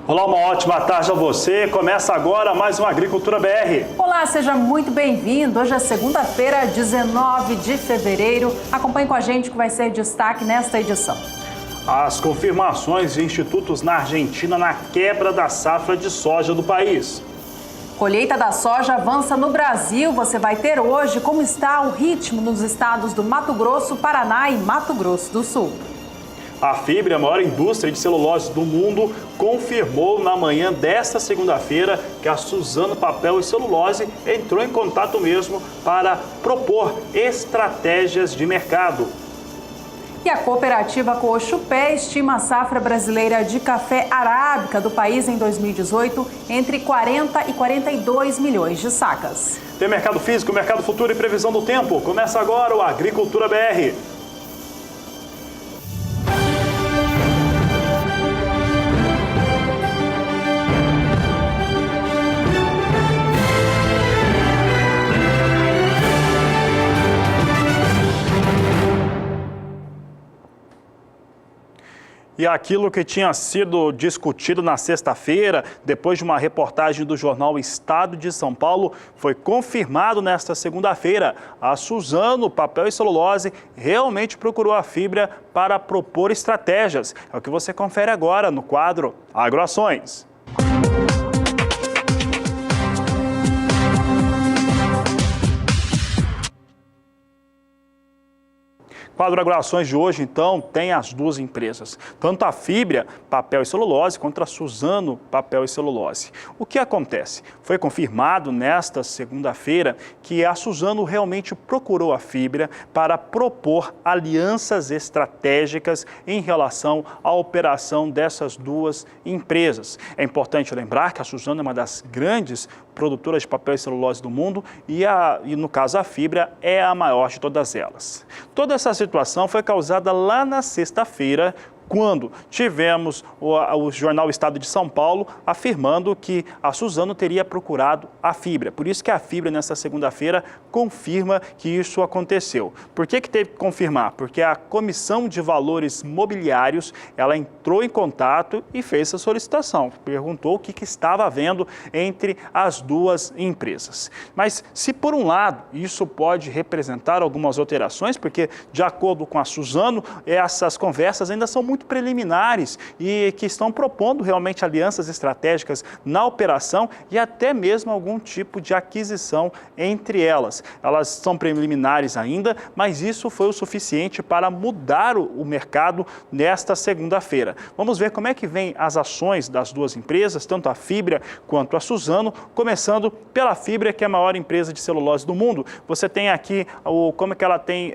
Olá, uma ótima tarde a você. Começa agora mais um Agricultura BR. Olá, seja muito bem-vindo. Hoje é segunda-feira, 19 de fevereiro. Acompanhe com a gente que vai ser destaque nesta edição. As confirmações de institutos na Argentina na quebra da safra de soja do país. Colheita da soja avança no Brasil. Você vai ter hoje como está o ritmo nos estados do Mato Grosso, Paraná e Mato Grosso do Sul. A Fibra, a maior indústria de celulose do mundo, confirmou na manhã desta segunda-feira que a Suzano Papel e Celulose entrou em contato mesmo para propor estratégias de mercado. E a cooperativa Coxupé estima a safra brasileira de café arábica do país em 2018 entre 40 e 42 milhões de sacas. Tem mercado físico, mercado futuro e previsão do tempo. Começa agora o Agricultura BR. E aquilo que tinha sido discutido na sexta-feira, depois de uma reportagem do jornal Estado de São Paulo, foi confirmado nesta segunda-feira. A Suzano Papel e Celulose realmente procurou a Fibra para propor estratégias. É o que você confere agora no quadro Agroações. Quadro Agroações de hoje, então, tem as duas empresas, tanto a Fibra Papel e Celulose, quanto a Suzano Papel e Celulose. O que acontece? Foi confirmado nesta segunda-feira que a Suzano realmente procurou a Fibra para propor alianças estratégicas em relação à operação dessas duas empresas. É importante lembrar que a Suzano é uma das grandes produtoras de papel e celulose do mundo e no caso a Fibra é a maior de todas elas. Toda essa situação foi causada lá na sexta-feira, quando tivemos o jornal Estado de São Paulo afirmando que a Suzano teria procurado a Fibra. Por isso que a Fibra, nesta segunda-feira, confirma que isso aconteceu. Por que teve que confirmar? Porque a Comissão de Valores Mobiliários, ela entrou em contato e fez essa solicitação. Perguntou o que estava havendo entre as duas empresas. Mas se por um lado isso pode representar algumas alterações, porque de acordo com a Suzano, essas conversas ainda são muito preliminares e que estão propondo realmente alianças estratégicas na operação e até mesmo algum tipo de aquisição entre elas. Elas são preliminares ainda, mas isso foi o suficiente para mudar o mercado nesta segunda-feira. Vamos ver como é que vem as ações das duas empresas, tanto a Fibra quanto a Suzano, começando pela Fibra, que é a maior empresa de celulose do mundo. Você tem aqui como é que ela tem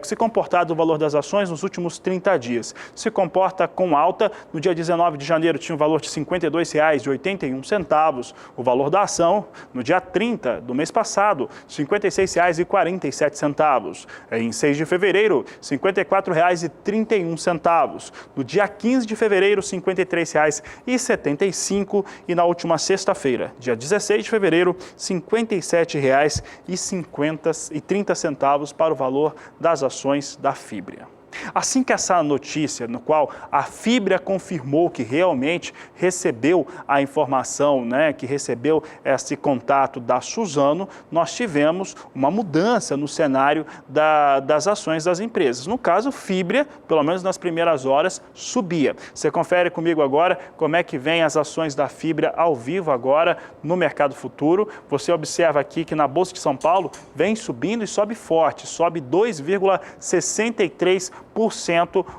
se comportado o valor das ações nos últimos 30 dias. Se comporta com alta. No dia 19 de janeiro tinha um valor de R$ 52,81. O valor da ação, no dia 30 do mês passado, R$ 56,47. Em 6 de fevereiro, R$ 54,31. No dia 15 de fevereiro, R$ 53,75. E na última sexta-feira, dia 16 de fevereiro, R$ 57,30 para o valor das ações da Fibra. Assim que essa notícia, no qual a Fibra confirmou que realmente recebeu a informação, que recebeu esse contato da Suzano, nós tivemos uma mudança no cenário das ações das empresas. No caso, Fibra, pelo menos nas primeiras horas, subia. Você confere comigo agora como é que vem as ações da Fibra ao vivo agora no mercado futuro. Você observa aqui que na Bolsa de São Paulo vem subindo e sobe forte, sobe 2,63%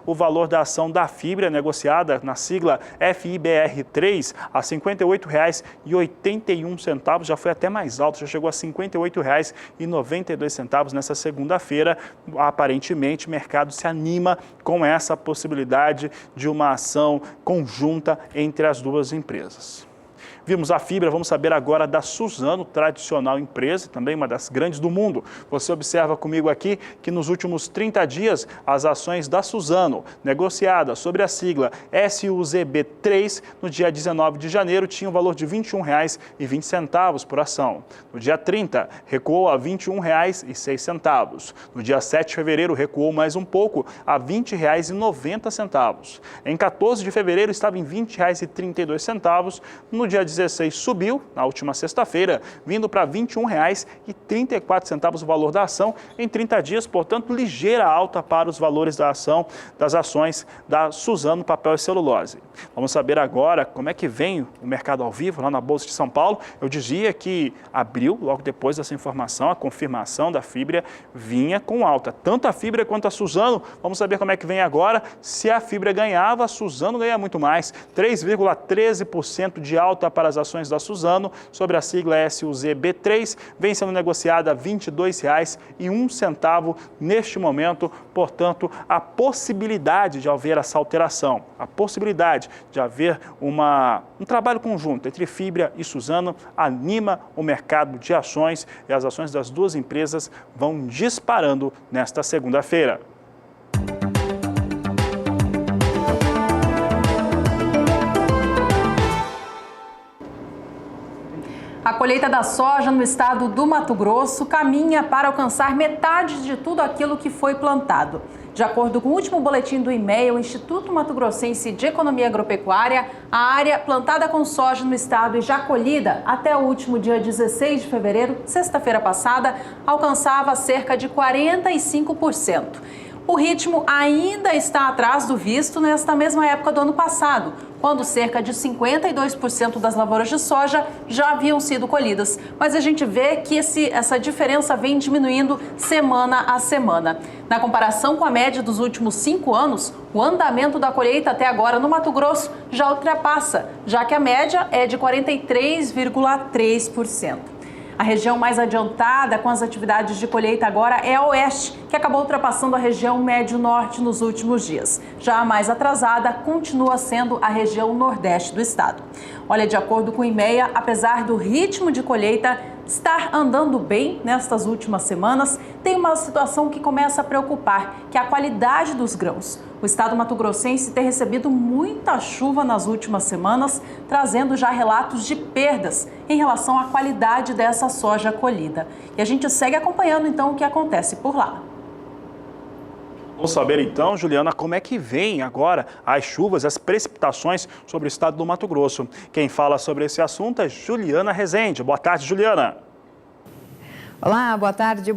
o valor da ação da Fibra, negociada na sigla FIBR3 a R$ 58,81, já foi até mais alto, já chegou a R$ 58,92 nessa segunda-feira. Aparentemente, o mercado se anima com essa possibilidade de uma ação conjunta entre as duas empresas. Vimos a fibra, vamos saber agora da Suzano, tradicional empresa, também uma das grandes do mundo. Você observa comigo aqui que nos últimos 30 dias, as ações da Suzano, negociadas sobre a sigla SUZB3, no dia 19 de janeiro, tinham o valor de R$ 21,20 por ação. No dia 30, recuou a R$ 21,06. No dia 7 de fevereiro, recuou mais um pouco, a R$ 20,90. Em 14 de fevereiro, estava em R$ 20,32. No dia 16, subiu, na última sexta-feira, vindo para R$ 21,34 o valor da ação em 30 dias, portanto, ligeira alta para os valores da ação das ações da Suzano Papel e Celulose. Vamos saber agora como é que vem o mercado ao vivo lá na Bolsa de São Paulo. Eu dizia que abriu, logo depois dessa informação, a confirmação da fibra vinha com alta. Tanto a fibra quanto a Suzano, vamos saber como é que vem agora. Se a fibra ganhava, a Suzano ganha muito mais. 3,13% de alta para as ações da Suzano, sobre a sigla SUZB3, vem sendo negociada a R$ 22,01 neste momento. Portanto, a possibilidade de haver essa alteração, a possibilidade de haver um trabalho conjunto entre fibra e Suzano anima o mercado de ações e as ações das duas empresas vão disparando nesta segunda-feira. A colheita da soja no estado do Mato Grosso caminha para alcançar metade de tudo aquilo que foi plantado. De acordo com o último boletim do IMEA, o Instituto Mato Grossense de Economia Agropecuária, a área plantada com soja no estado e já colhida até o último dia 16 de fevereiro, sexta-feira passada, alcançava cerca de 45%. O ritmo ainda está atrás do visto nesta mesma época do ano passado, quando cerca de 52% das lavouras de soja já haviam sido colhidas. Mas a gente vê que essa diferença vem diminuindo semana a semana. Na comparação com a média dos últimos 5 anos, o andamento da colheita até agora no Mato Grosso já ultrapassa, já que a média é de 43,3%. A região mais adiantada com as atividades de colheita agora é a Oeste, que acabou ultrapassando a região Médio-Norte nos últimos dias. Já a mais atrasada continua sendo a região Nordeste do estado. Olha, de acordo com o IMEA, apesar do ritmo de colheita estar andando bem nestas últimas semanas, tem uma situação que começa a preocupar, que é a qualidade dos grãos. O estado mato-grossense tem recebido muita chuva nas últimas semanas, trazendo já relatos de perdas em relação à qualidade dessa soja colhida. E a gente segue acompanhando então o que acontece por lá. Vamos saber então, Juliana, como é que vem agora as chuvas, as precipitações sobre o estado do Mato Grosso. Quem fala sobre esse assunto é Juliana Rezende. Boa tarde, Juliana. Olá, boa tarde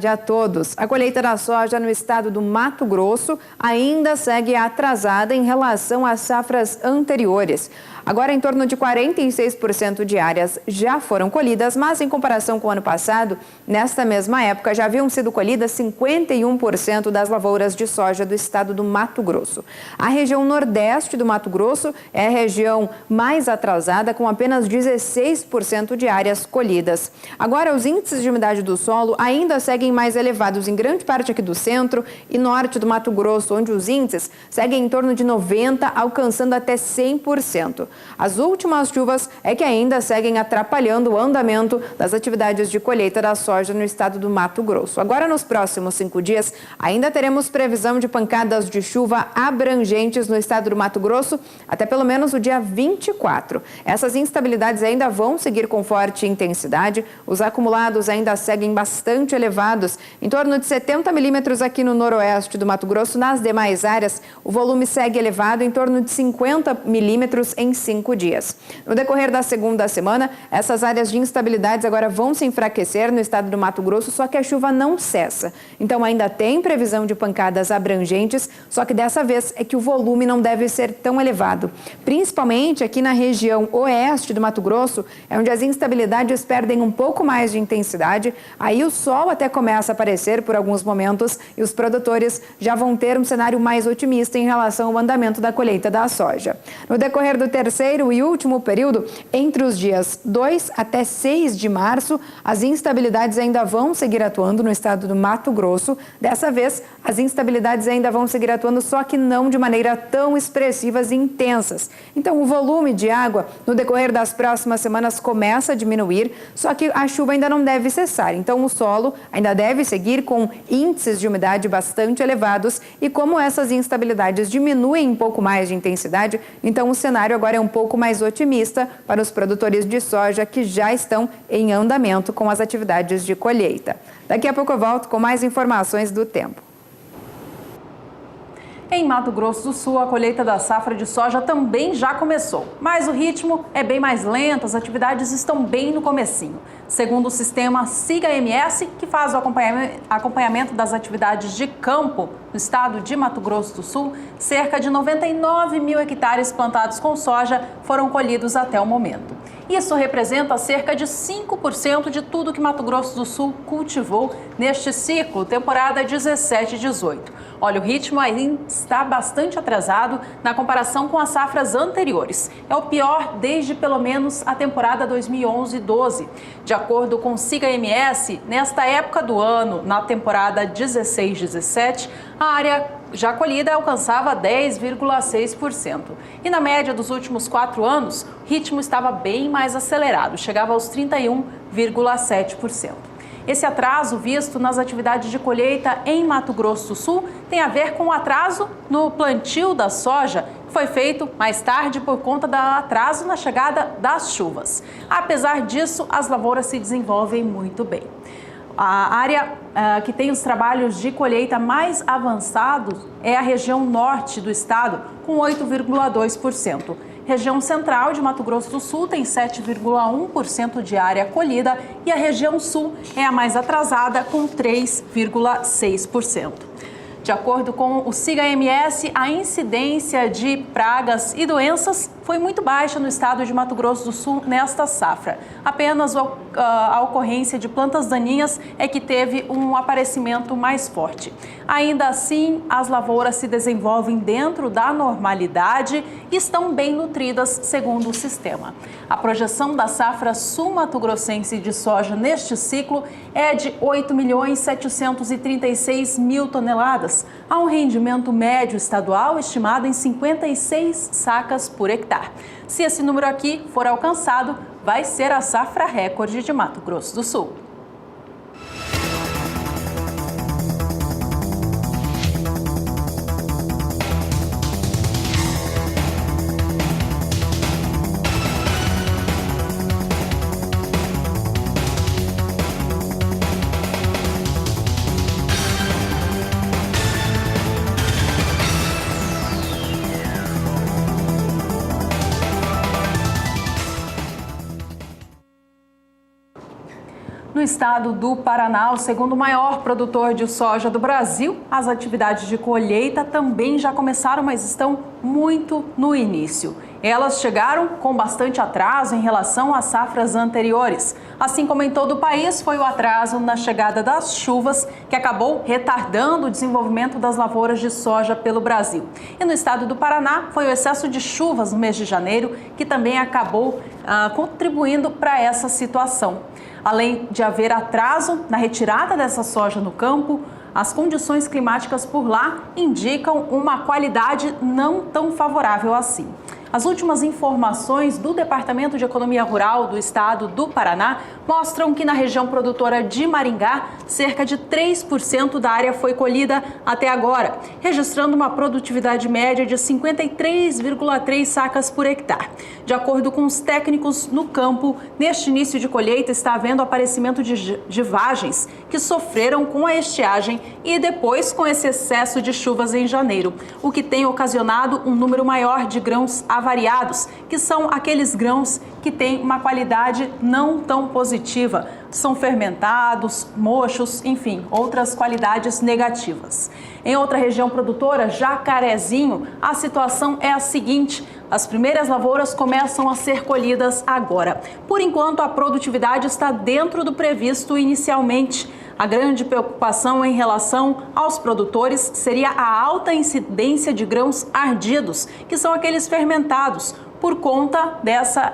a todos. A colheita da soja no estado do Mato Grosso ainda segue atrasada em relação às safras anteriores. Agora, em torno de 46% de áreas já foram colhidas, mas em comparação com o ano passado, nesta mesma época já haviam sido colhidas 51% das lavouras de soja do estado do Mato Grosso. A região nordeste do Mato Grosso é a região mais atrasada, com apenas 16% de áreas colhidas. Agora, os índices de umidade do solo ainda seguem mais elevados em grande parte aqui do centro e norte do Mato Grosso, onde os índices seguem em torno de 90%, alcançando até 100%. As últimas chuvas é que ainda seguem atrapalhando o andamento das atividades de colheita da soja no estado do Mato Grosso. Agora, nos próximos 5 dias, ainda teremos previsão de pancadas de chuva abrangentes no estado do Mato Grosso até pelo menos o dia 24. Essas instabilidades ainda vão seguir com forte intensidade. Os acumulados ainda seguem bastante elevados, em torno de 70 milímetros aqui no noroeste do Mato Grosso. Nas demais áreas, o volume segue elevado, em torno de 50 milímetros em 5 dias. No decorrer da segunda semana, essas áreas de instabilidades agora vão se enfraquecer no estado do Mato Grosso, só que a chuva não cessa. Então ainda tem previsão de pancadas abrangentes, só que dessa vez é que o volume não deve ser tão elevado. Principalmente aqui na região oeste do Mato Grosso, é onde as instabilidades perdem um pouco mais de intensidade. Aí o sol até começa a aparecer por alguns momentos e os produtores já vão ter um cenário mais otimista em relação ao andamento da colheita da soja. No decorrer do terceiro e último período, entre os dias 2 até 6 de março, as instabilidades ainda vão seguir atuando no estado do Mato Grosso. Dessa vez, as instabilidades ainda vão seguir atuando, só que não de maneira tão expressivas e intensas. Então, o volume de água no decorrer das próximas semanas começa a diminuir, só que a chuva ainda não deve cessar. Então, o solo ainda deve seguir com índices de umidade bastante elevados e como essas instabilidades diminuem um pouco mais de intensidade, então o cenário agora é um pouco mais otimista para os produtores de soja que já estão em andamento com as atividades de colheita. Daqui a pouco eu volto com mais informações do tempo. Em Mato Grosso do Sul, a colheita da safra de soja também já começou, mas o ritmo é bem mais lento, as atividades estão bem no comecinho. Segundo o sistema SIGA-MS, que faz o acompanhamento das atividades de campo no estado de Mato Grosso do Sul, cerca de 99 mil hectares plantados com soja foram colhidos até o momento. Isso representa cerca de 5% de tudo que Mato Grosso do Sul cultivou neste ciclo, temporada 17 e 18. Olha, o ritmo ainda está bastante atrasado na comparação com as safras anteriores. É o pior desde pelo menos a temporada 2011-12. De acordo com o SIGA-MS, nesta época do ano, na temporada 16-17, a área já colhida alcançava 10,6%. E na média dos últimos 4 anos, o ritmo estava bem mais acelerado, chegava aos 31,7%. Esse atraso visto nas atividades de colheita em Mato Grosso do Sul tem a ver com o atraso no plantio da soja, que foi feito mais tarde por conta do atraso na chegada das chuvas. Apesar disso, as lavouras se desenvolvem muito bem. A área que tem os trabalhos de colheita mais avançados é a região norte do estado, com 8,2%. Região central de Mato Grosso do Sul tem 7,1% de área colhida e a região sul é a mais atrasada, com 3,6%. De acordo com o SIGA-MS, a incidência de pragas e doenças foi muito baixa no estado de Mato Grosso do Sul nesta safra. Apenas a ocorrência de plantas daninhas é que teve um aparecimento mais forte. Ainda assim, as lavouras se desenvolvem dentro da normalidade e estão bem nutridas, segundo o sistema. A projeção da safra sul-mato-grossense de soja neste ciclo é de 8.736.000 toneladas, a um rendimento médio estadual estimado em 56 sacas por hectare. Se esse número aqui for alcançado, vai ser a safra recorde de Mato Grosso do Sul. No estado do Paraná, o segundo maior produtor de soja do Brasil, as atividades de colheita também já começaram, mas estão muito no início. Elas chegaram com bastante atraso em relação às safras anteriores. Assim como em todo o país, foi o atraso na chegada das chuvas que acabou retardando o desenvolvimento das lavouras de soja pelo Brasil. E no estado do Paraná, foi o excesso de chuvas no mês de janeiro que também acabou contribuindo para essa situação. Além de haver atraso na retirada dessa soja no campo, as condições climáticas por lá indicam uma qualidade não tão favorável assim. As últimas informações do Departamento de Economia Rural do estado do Paraná mostram que na região produtora de Maringá, cerca de 3% da área foi colhida até agora, registrando uma produtividade média de 53,3 sacas por hectare. De acordo com os técnicos no campo, neste início de colheita está havendo aparecimento de vagens que sofreram com a estiagem e depois com esse excesso de chuvas em janeiro, o que tem ocasionado um número maior de grãos avariados, que são aqueles grãos que têm uma qualidade não tão positiva, são fermentados, mochos, enfim, outras qualidades negativas. Em outra região produtora, Jacarezinho, a situação é a seguinte: as primeiras lavouras começam a ser colhidas agora. Por enquanto, a produtividade está dentro do previsto inicialmente. A grande preocupação em relação aos produtores seria a alta incidência de grãos ardidos, que são aqueles fermentados, por conta dessa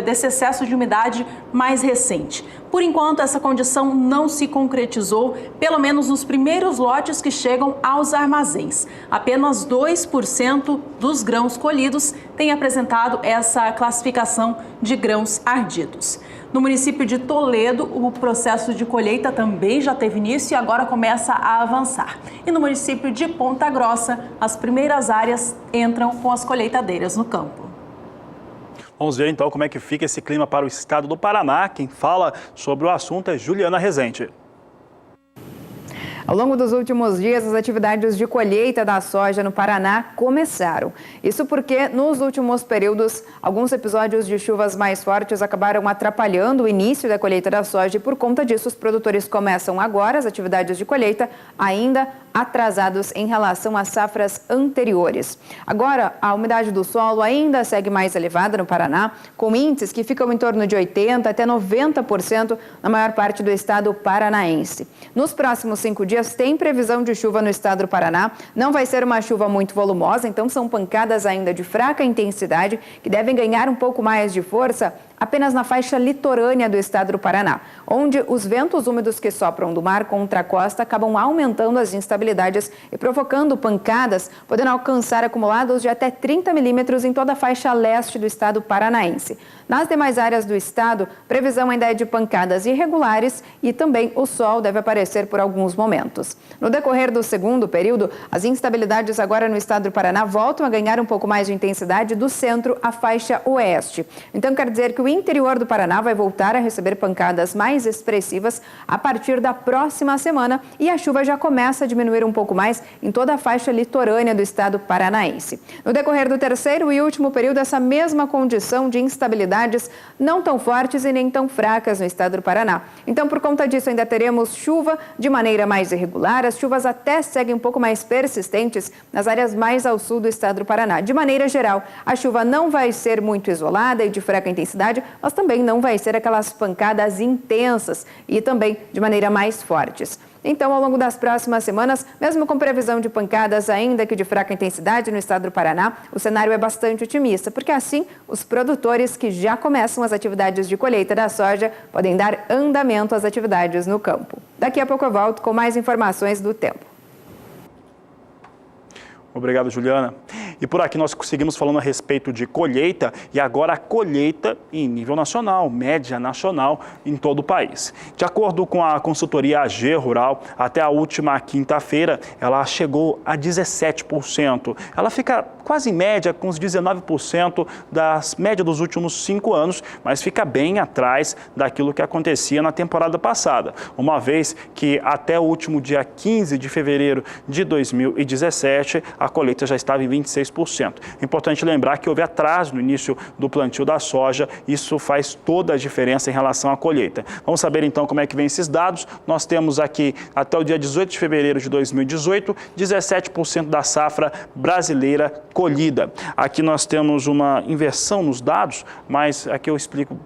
desse excesso de umidade mais recente. Por enquanto, essa condição não se concretizou, pelo menos nos primeiros lotes que chegam aos armazéns. Apenas 2% dos grãos colhidos têm apresentado essa classificação de grãos ardidos. No município de Toledo, o processo de colheita também já teve início e agora começa a avançar. E no município de Ponta Grossa, as primeiras áreas entram com as colheitadeiras no campo. Vamos ver então como é que fica esse clima para o estado do Paraná. Quem fala sobre o assunto é Juliana Rezende. Ao longo dos últimos dias, as atividades de colheita da soja no Paraná começaram. Isso porque, nos últimos períodos, alguns episódios de chuvas mais fortes acabaram atrapalhando o início da colheita da soja e, por conta disso, os produtores começam agora as atividades de colheita ainda atrasados em relação às safras anteriores. Agora, a umidade do solo ainda segue mais elevada no Paraná, com índices que ficam em torno de 80% até 90% na maior parte do estado paranaense. Nos próximos 5 dias, tem previsão de chuva no estado do Paraná. Não vai ser uma chuva muito volumosa, então são pancadas ainda de fraca intensidade que devem ganhar um pouco mais de força apenas na faixa litorânea do estado do Paraná, onde os ventos úmidos que sopram do mar contra a costa acabam aumentando as instabilidades e provocando pancadas, podendo alcançar acumulados de até 30 milímetros em toda a faixa leste do estado paranaense. Nas demais áreas do estado, previsão ainda é de pancadas irregulares e também o sol deve aparecer por alguns momentos. No decorrer do segundo período, as instabilidades agora no estado do Paraná voltam a ganhar um pouco mais de intensidade do centro à faixa oeste. Então quer dizer que o interior do Paraná vai voltar a receber pancadas mais expressivas a partir da próxima semana e a chuva já começa a diminuir um pouco mais em toda a faixa litorânea do estado paranaense. No decorrer do terceiro e último período, essa mesma condição de instabilidades não tão fortes e nem tão fracas no estado do Paraná. Então, por conta disso, ainda teremos chuva de maneira mais irregular. As chuvas até seguem um pouco mais persistentes nas áreas mais ao sul do estado do Paraná. De maneira geral, a chuva não vai ser muito isolada e de fraca intensidade, mas também não vai ser aquelas pancadas intensas e também de maneira mais fortes. Então, ao longo das próximas semanas, mesmo com previsão de pancadas ainda que de fraca intensidade no estado do Paraná, o cenário é bastante otimista, porque assim os produtores que já começam as atividades de colheita da soja podem dar andamento às atividades no campo. Daqui a pouco eu volto com mais informações do tempo. Obrigado, Juliana. E por aqui nós seguimos falando a respeito de colheita e agora a colheita em nível nacional, média nacional em todo o país. De acordo com a consultoria AG Rural, até a última quinta-feira ela chegou a 17%. Ela fica quase em média com os 19% da média dos últimos 5 anos, mas fica bem atrás daquilo que acontecia na temporada passada, uma vez que até o último dia 15 de fevereiro de 2017, a colheita já estava em 26%. É importante lembrar que houve atraso no início do plantio da soja, isso faz toda a diferença em relação à colheita. Vamos saber então como é que vem esses dados. Nós temos aqui até o dia 18 de fevereiro de 2018, 17% da safra brasileira colhida. Aqui nós temos uma inversão nos dados, mas aqui eu explico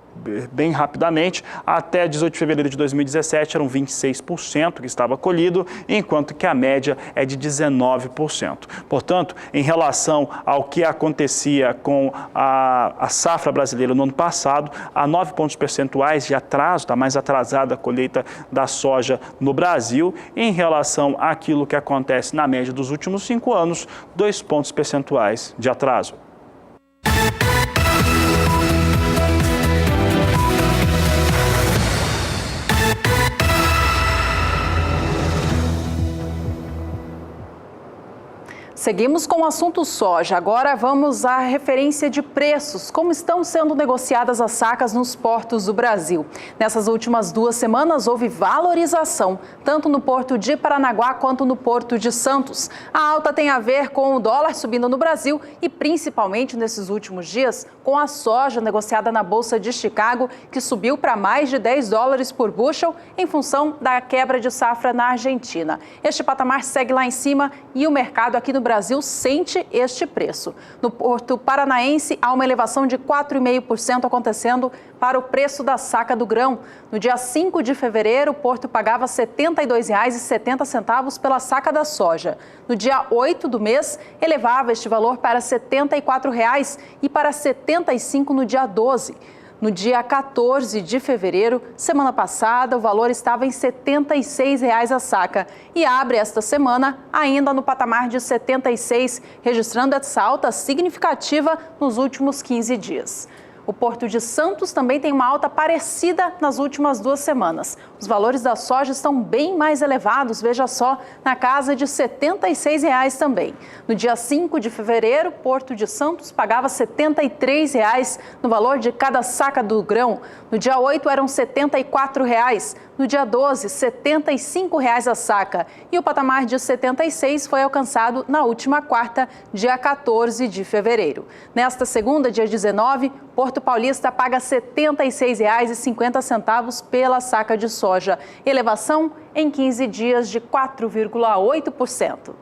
bem rapidamente. Até 18 de fevereiro de 2017 eram 26% que estava colhido, enquanto que a média é de 19%. Portanto, em relação ao que acontecia com a safra brasileira no ano passado, há 9 pontos percentuais de atraso, está mais atrasada a colheita da soja no Brasil. Em relação àquilo que acontece na média dos últimos 5 anos, 2 pontos percentuais de atraso. Seguimos com o assunto soja. Agora vamos à referência de preços. Como estão sendo negociadas as sacas nos portos do Brasil? Nessas últimas 2 semanas houve valorização, tanto no porto de Paranaguá quanto no porto de Santos. A alta tem a ver com o dólar subindo no Brasil e principalmente nesses últimos dias com a soja negociada na Bolsa de Chicago, que subiu para mais de $10 por bushel em função da quebra de safra na Argentina. Este patamar segue lá em cima e o mercado aqui no Brasil sente este preço. No porto paranaense, há uma elevação de 4,5% acontecendo para o preço da saca do grão. No dia 5 de fevereiro, o porto pagava R$ 72,70 pela saca da soja. No dia 8 do mês, elevava este valor para R$ 74 e para R$ 75 no dia 12. No dia 14 de fevereiro, semana passada, o valor estava em R$ 76 a saca e abre esta semana ainda no patamar de 76, registrando essa alta significativa nos últimos 15 dias. O Porto de Santos também tem uma alta parecida nas últimas 2 semanas. Os valores da soja estão bem mais elevados, veja só, na casa de R$ 76 também. No dia 5 de fevereiro, Porto de Santos pagava R$ 73 no valor de cada saca do grão. No dia 8 eram R$ 74. No dia 12, R$ 75 a saca. E o patamar de 76 foi alcançado na última quarta, dia 14 de fevereiro. Nesta segunda, dia 19, Porto Paulista paga R$ 76,50 pela saca de soja. Elevação em 15 dias de 4,8%.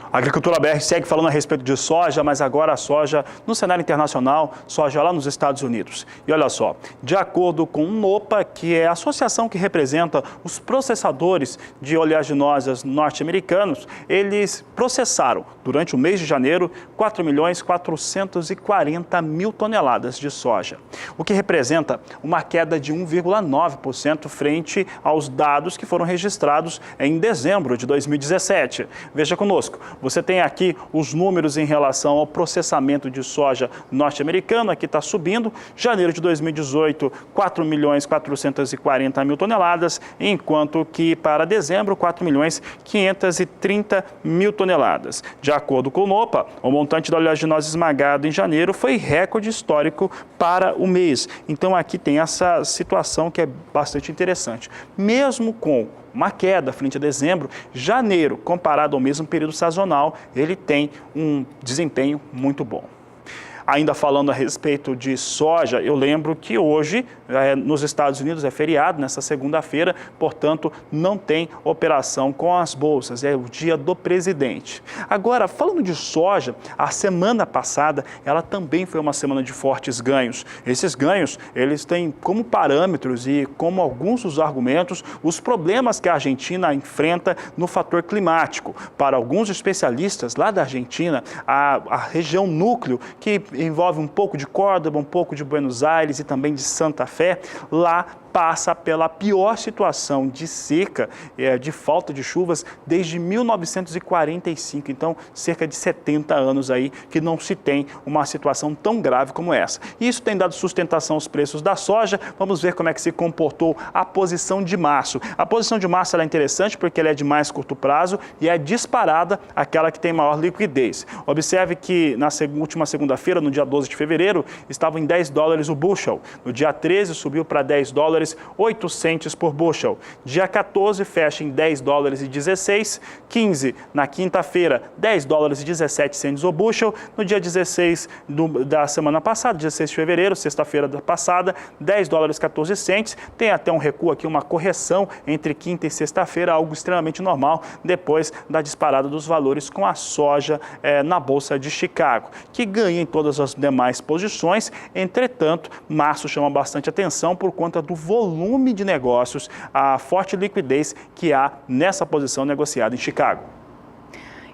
A Agricultura BR segue falando a respeito de soja, mas agora a soja no cenário internacional, soja lá nos Estados Unidos. E olha só, de acordo com o NOPA, que é a associação que representa os processadores de oleaginosas norte-americanos, eles processaram, durante o mês de janeiro, 4.440.000 toneladas de soja, o que representa uma queda de 1,9% frente aos dados que foram registrados em dezembro de 2017. Veja conosco. Você tem aqui os números em relação ao processamento de soja norte-americano, aqui está subindo. Janeiro de 2018, 4.440.000 toneladas, enquanto que para dezembro, 4.530.000 toneladas. De acordo com o NOPA, o montante da oleaginosa esmagada em janeiro foi recorde histórico para o mês. Então aqui tem essa situação que é bastante interessante. Mesmo com uma queda frente a dezembro, janeiro, comparado ao mesmo período sazonal, ele tem um desempenho muito bom. Ainda falando a respeito de soja, eu lembro que hoje nos Estados Unidos é feriado, nessa segunda-feira, portanto não tem operação com as bolsas, é o dia do presidente. Agora, falando de soja, a semana passada ela também foi uma semana de fortes ganhos. Esses ganhos, eles têm como parâmetros e como alguns dos argumentos os problemas que a Argentina enfrenta no fator climático. Para alguns especialistas lá da Argentina, a região núcleo, que envolve um pouco de Córdoba, um pouco de Buenos Aires e também de Santa Fé, lá passa pela pior situação de seca, de falta de chuvas, desde 1945. Então, cerca de 70 anos aí que não se tem uma situação tão grave como essa. Isso tem dado sustentação aos preços da soja. Vamos ver como é que se comportou a posição de março. A posição de março ela é interessante porque ela é de mais curto prazo e é disparada aquela que tem maior liquidez. Observe que na última segunda-feira, no dia 12 de fevereiro, estava em $10 o bushel. No dia 13 subiu para $10,08 por bushel. Dia 14 fecha em $10,16. 15 na quinta-feira, $10,17 o bushel. No dia 16 da semana passada, 16 de fevereiro, sexta-feira passada, $10,14. Tem até um recuo aqui, uma correção entre quinta e sexta-feira, algo extremamente normal depois da disparada dos valores com a soja na Bolsa de Chicago, que ganha em todas as demais posições. Entretanto, março chama bastante atenção por conta do volume de negócios, a forte liquidez que há nessa posição negociada em Chicago.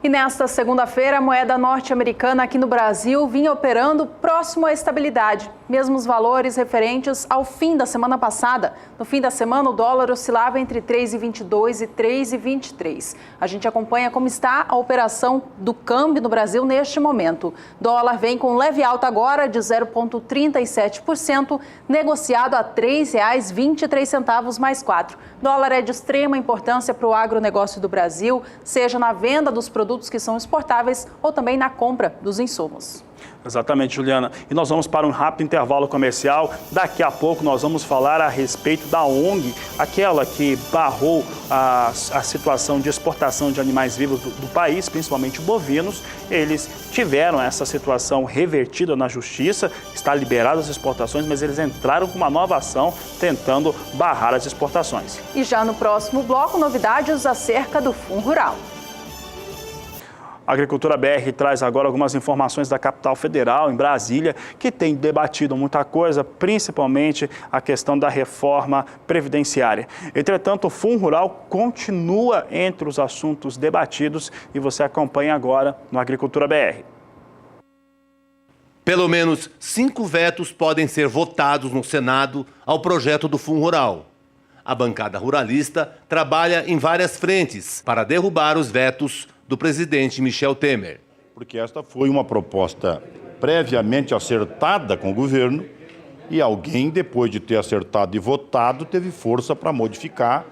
E nesta segunda-feira, a moeda norte-americana aqui no Brasil vinha operando próximo à estabilidade, mesmos valores referentes ao fim da semana passada. No fim da semana, o dólar oscilava entre 3,22 e 3,23. A gente acompanha como está a operação do câmbio no Brasil neste momento. Dólar vem com leve alta agora de 0,37%, negociado a R$ 3,23 mais 4. Dólar é de extrema importância para o agronegócio do Brasil, seja na venda dos produtos produtos que são exportáveis ou também na compra dos insumos. Exatamente, Juliana. E nós vamos para um rápido intervalo comercial. Daqui a pouco nós vamos falar a respeito da ONG, aquela que barrou a situação de exportação de animais vivos do país, principalmente bovinos. Eles tiveram essa situação revertida na justiça, está liberada as exportações, mas eles entraram com uma nova ação tentando barrar as exportações. E já no próximo bloco, novidades acerca do Fundo Rural. A Agricultura BR traz agora algumas informações da capital federal, em Brasília, que tem debatido muita coisa, principalmente a questão da reforma previdenciária. Entretanto, o Fundo Rural continua entre os assuntos debatidos e você acompanha agora no Agricultura BR. Pelo menos 5 vetos podem ser votados no Senado ao projeto do Fundo Rural. A bancada ruralista trabalha em várias frentes para derrubar os vetos do presidente Michel Temer. Porque esta foi uma proposta previamente acertada com o governo e alguém, depois de ter acertado e votado, teve força para modificar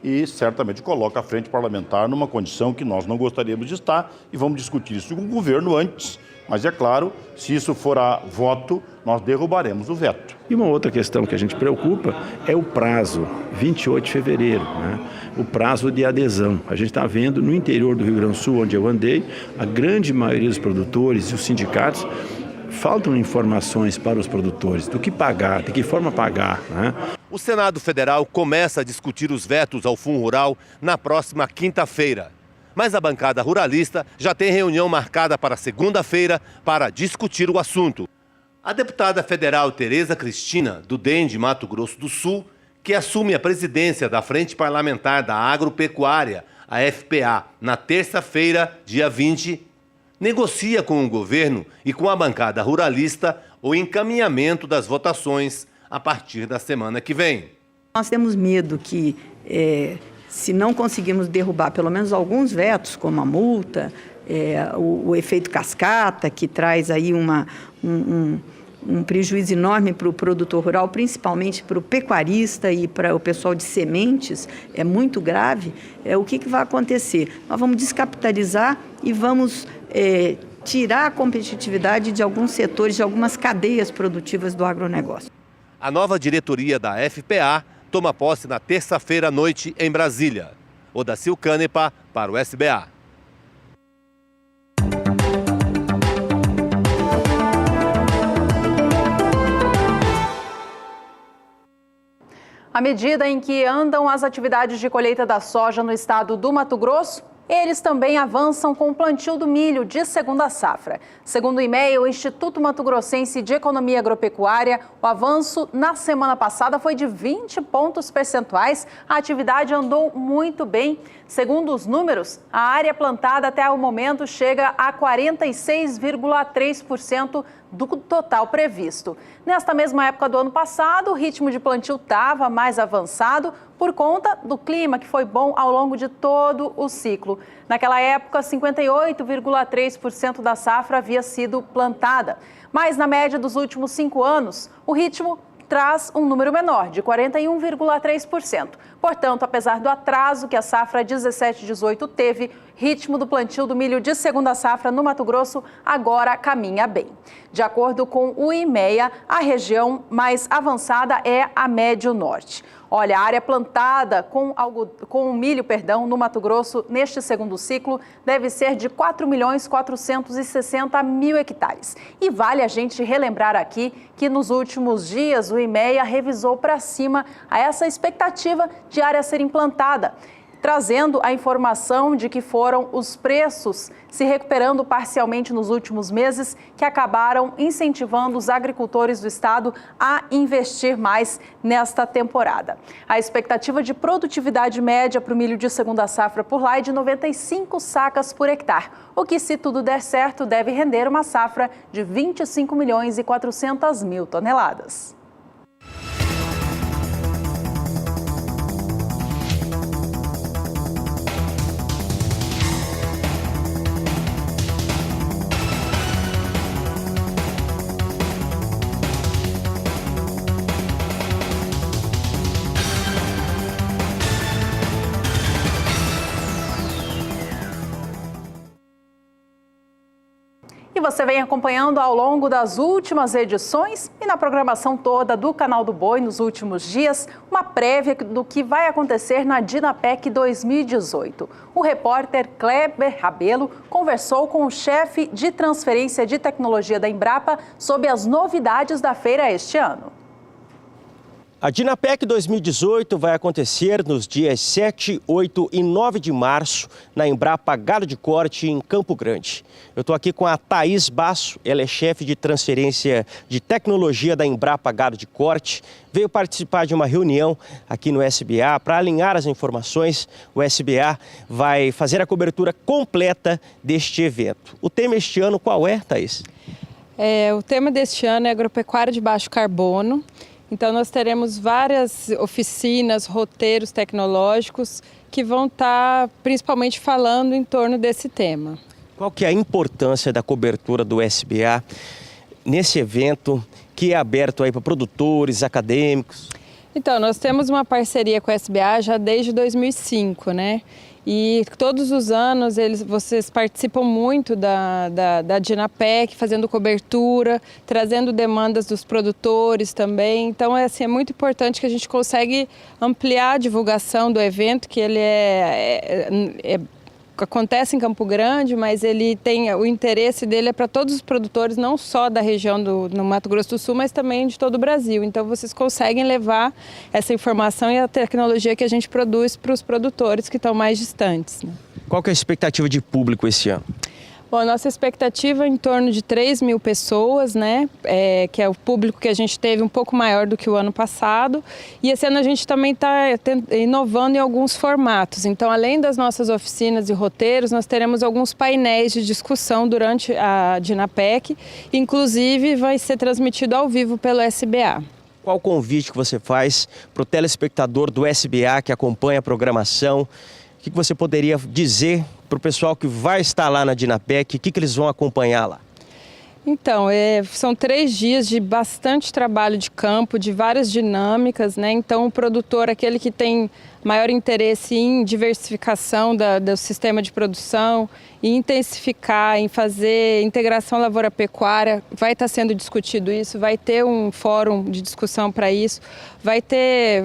e certamente coloca a frente parlamentar numa condição que nós não gostaríamos de estar e vamos discutir isso com o governo antes. Mas é claro, se isso for a voto, nós derrubaremos o veto. E uma outra questão que a gente preocupa é o prazo, 28 de fevereiro, né? O prazo de adesão. A gente está vendo no interior do Rio Grande do Sul, onde eu andei, a grande maioria dos produtores e os sindicatos faltam informações para os produtores do que pagar, de que forma pagar, né? O Senado Federal começa a discutir os vetos ao Fundo Rural na próxima quinta-feira. Mas a bancada ruralista já tem reunião marcada para segunda-feira para discutir o assunto. A deputada federal Tereza Cristina, do DEM de Mato Grosso do Sul, que assume a presidência da Frente Parlamentar da Agropecuária, a FPA, na terça-feira, dia 20, negocia com o governo e com a bancada ruralista o encaminhamento das votações a partir da semana que vem. Nós temos medo que, se não conseguirmos derrubar pelo menos alguns vetos, como a multa, o efeito cascata, que traz aí um prejuízo enorme para o produtor rural, principalmente para o pecuarista e para o pessoal de sementes, é muito grave. O que vai acontecer? Nós vamos descapitalizar e vamos tirar a competitividade de alguns setores, de algumas cadeias produtivas do agronegócio. A nova diretoria da FPA toma posse na terça-feira à noite em Brasília. Odacil Canepa para o SBA. À medida em que andam as atividades de colheita da soja no estado do Mato Grosso, eles também avançam com o plantio do milho de segunda safra. Segundo o IMEA, o Instituto Mato Grossense de Economia Agropecuária, o avanço na semana passada foi de 20 pontos percentuais. A atividade andou muito bem. Segundo os números, a área plantada até o momento chega a 46,3% do total previsto. Nesta mesma época do ano passado, o ritmo de plantio estava mais avançado por conta do clima, que foi bom ao longo de todo o ciclo. Naquela época, 58,3% da safra havia sido plantada. Mas na média dos últimos 5 anos, o ritmo traz um número menor, de 41,3%. Portanto, apesar do atraso que a safra 17-18 teve, ritmo do plantio do milho de segunda safra no Mato Grosso agora caminha bem. De acordo com o IMEA, a região mais avançada é a Médio Norte. Olha, a área plantada com milho, no Mato Grosso neste segundo ciclo deve ser de 4.460.000 hectares. E vale a gente relembrar aqui que nos últimos dias o IMEA revisou para cima essa expectativa de área a ser implantada, trazendo a informação de que foram os preços se recuperando parcialmente nos últimos meses, que acabaram incentivando os agricultores do estado a investir mais nesta temporada. A expectativa de produtividade média para o milho de segunda safra por lá é de 95 sacas por hectare, o que, se tudo der certo, deve render uma safra de 25.400.000 toneladas. você vem acompanhando ao longo das últimas edições e na programação toda do Canal do Boi nos últimos dias, uma prévia do que vai acontecer na Dinapec 2018. O repórter Kleber Rabelo conversou com o chefe de transferência de tecnologia da Embrapa sobre as novidades da feira este ano. A Dinapec 2018 vai acontecer nos dias 7, 8 e 9 de março na Embrapa Gado de Corte, em Campo Grande. Eu estou aqui com a Thaís Basso, ela é chefe de transferência de tecnologia da Embrapa Gado de Corte. Veio participar de uma reunião aqui no SBA para alinhar as informações. O SBA vai fazer a cobertura completa deste evento. O tema este ano qual é, Thaís? O tema deste ano é agropecuária de baixo carbono. Então, nós teremos várias oficinas, roteiros tecnológicos que vão estar principalmente falando em torno desse tema. Qual que é a importância da cobertura do SBA nesse evento que é aberto aí para produtores, acadêmicos? Então, nós temos uma parceria com a SBA já desde 2005, né? E todos os anos vocês participam muito da Dinapec, fazendo cobertura, trazendo demandas dos produtores também. Então é muito importante que a gente consegue ampliar a divulgação do evento, que ele acontece em Campo Grande, mas o interesse dele é para todos os produtores, não só da região no Mato Grosso do Sul, mas também de todo o Brasil. Então vocês conseguem levar essa informação e a tecnologia que a gente produz para os produtores que estão mais distantes, né? Qual que é a expectativa de público esse ano? Bom, a nossa expectativa é em torno de 3 mil pessoas, né? Que é o público que a gente teve um pouco maior do que o ano passado. E esse ano a gente também está inovando em alguns formatos. Então, além das nossas oficinas e roteiros, nós teremos alguns painéis de discussão durante a Dinapec. Inclusive, vai ser transmitido ao vivo pelo SBA. Qual o convite que você faz para o telespectador do SBA que acompanha a programação? O que você poderia dizer para o pessoal que vai estar lá na Dinapec? O que eles vão acompanhar lá? Então, são 3 dias de bastante trabalho de campo, de várias dinâmicas, né? Então, o produtor, aquele que tem maior interesse em diversificação do sistema de produção, em intensificar, em fazer integração lavoura-pecuária, vai estar sendo discutido isso, vai ter um fórum de discussão para isso, vai ter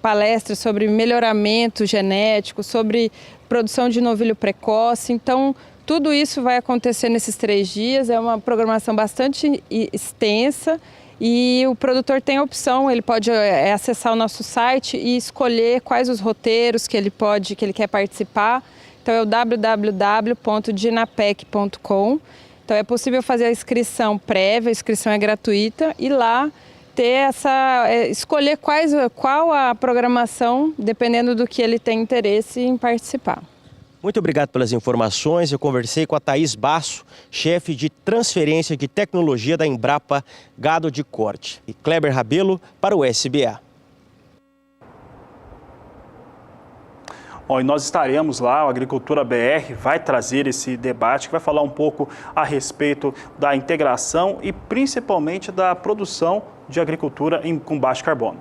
palestras sobre melhoramento genético, sobre produção de novilho precoce. Então, tudo isso vai acontecer nesses 3 dias, é uma programação bastante extensa e o produtor tem a opção, ele pode acessar o nosso site e escolher quais os roteiros que ele quer participar. Então é o www.dinapec.com. Então é possível fazer a inscrição prévia, a inscrição é gratuita e lá escolher qual a programação, dependendo do que ele tem interesse em participar. Muito obrigado pelas informações. Eu conversei com a Thaís Basso, chefe de transferência de tecnologia da Embrapa Gado de Corte. E Kleber Rabelo para o SBA. E nós estaremos lá, a Agricultura BR vai trazer esse debate, que vai falar um pouco a respeito da integração e principalmente da produção de agricultura com baixo carbono.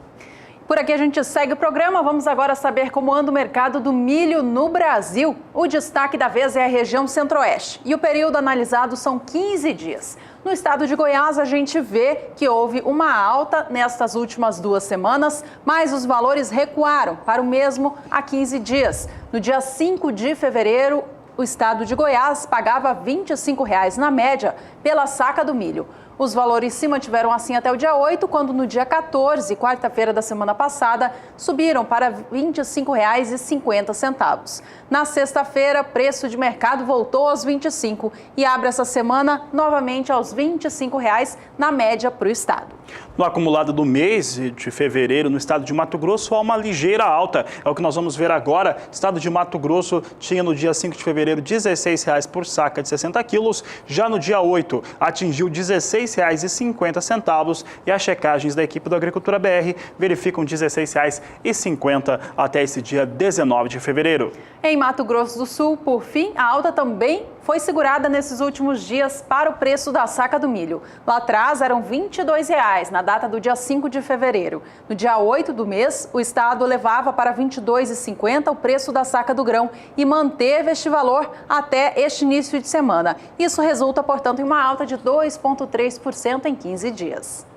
Por aqui a gente segue o programa, vamos agora saber como anda o mercado do milho no Brasil. O destaque da vez é a região centro-oeste e o período analisado são 15 dias. No estado de Goiás, a gente vê que houve uma alta nestas últimas 2 semanas, mas os valores recuaram para o mesmo há 15 dias. No dia 5 de fevereiro, o estado de Goiás pagava R$ 25,00 na média pela saca do milho. Os valores se mantiveram assim até o dia 8, quando no dia 14, quarta-feira da semana passada, subiram para R$ 25,50. Na sexta-feira, preço de mercado voltou aos 25 e abre essa semana novamente aos R$ 25,00 na média para o estado. No acumulado do mês de fevereiro, no estado de Mato Grosso, há uma ligeira alta. É o que nós vamos ver agora. O estado de Mato Grosso tinha no dia 5 de fevereiro R$ 16,00 por saca de 60 quilos. Já no dia 8, atingiu R$ 16,50 e as checagens da equipe da Agricultura BR verificam R$ 16,50 até esse dia 19 de fevereiro. Em Mato Grosso do Sul, por fim, a alta também foi foi segurada nesses últimos dias para o preço da saca do milho. Lá atrás eram R$ 22,00 na data do dia 5 de fevereiro. No dia 8 do mês, o Estado levava para R$ 22,50 o preço da saca do grão e manteve este valor até este início de semana. Isso resulta, portanto, em uma alta de 2,3% em 15 dias.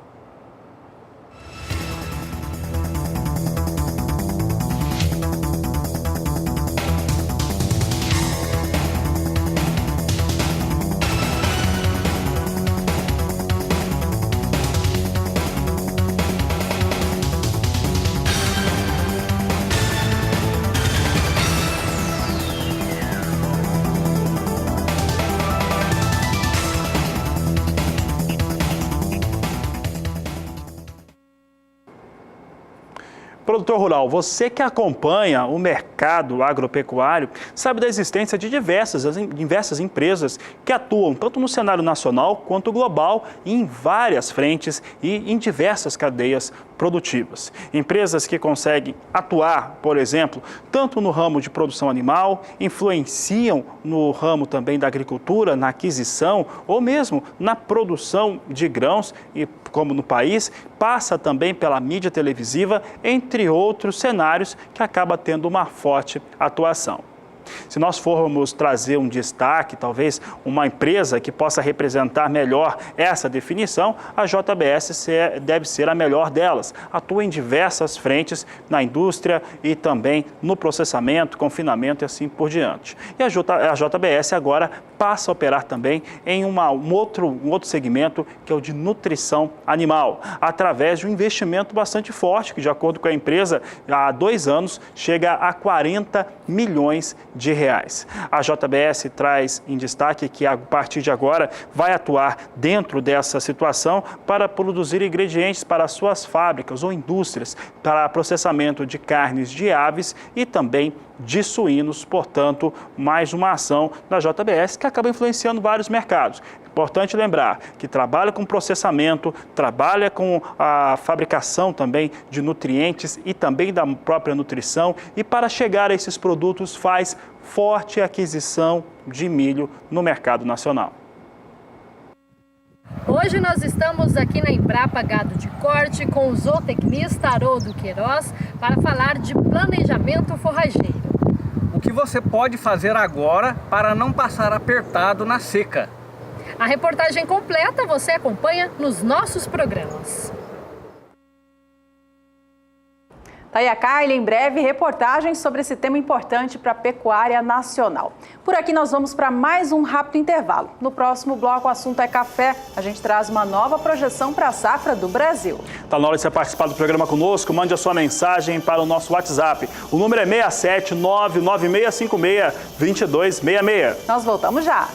Produtor rural, você que acompanha o mercado agropecuário sabe da existência de diversas empresas que atuam tanto no cenário nacional quanto global em várias frentes e em diversas cadeias produtivas. Empresas que conseguem atuar, por exemplo, tanto no ramo de produção animal, influenciam no ramo também da agricultura, na aquisição ou mesmo na produção de grãos, e como no país, passa também pela mídia televisiva, entre outros cenários que acaba tendo uma forte atuação. Se nós formos trazer um destaque, talvez uma empresa que possa representar melhor essa definição, a JBS deve ser a melhor delas. Atua em diversas frentes na indústria e também no processamento, confinamento e assim por diante. E a JBS agora passa a operar também em um outro segmento, que é o de nutrição animal, através de um investimento bastante forte, que de acordo com a empresa, há 2 anos chega a 40 milhões de reais. A JBS traz em destaque que a partir de agora vai atuar dentro dessa situação para produzir ingredientes para suas fábricas ou indústrias para processamento de carnes de aves e também de suínos, portanto, mais uma ação da JBS que acaba influenciando vários mercados. Importante lembrar que trabalha com processamento, trabalha com a fabricação também de nutrientes e também da própria nutrição, e para chegar a esses produtos faz forte aquisição de milho no mercado nacional. Hoje nós estamos aqui na Embrapa Gado de Corte com o zootecnista Haroldo Queiroz para falar de planejamento forrageiro. O que você pode fazer agora para não passar apertado na seca? A reportagem completa você acompanha nos nossos programas. Tá aí a Kylie, em breve, reportagem sobre esse tema importante para a pecuária nacional. Por aqui nós vamos para mais um rápido intervalo. No próximo bloco o assunto é café. A gente traz uma nova projeção para a safra do Brasil. Está na hora de você participar do programa conosco, mande a sua mensagem para o nosso WhatsApp. O número é 67996562266. Nós voltamos já.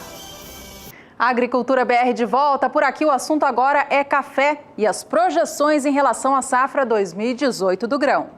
A Agricultura BR de volta. Por aqui o assunto agora é café e as projeções em relação à safra 2018 do grão.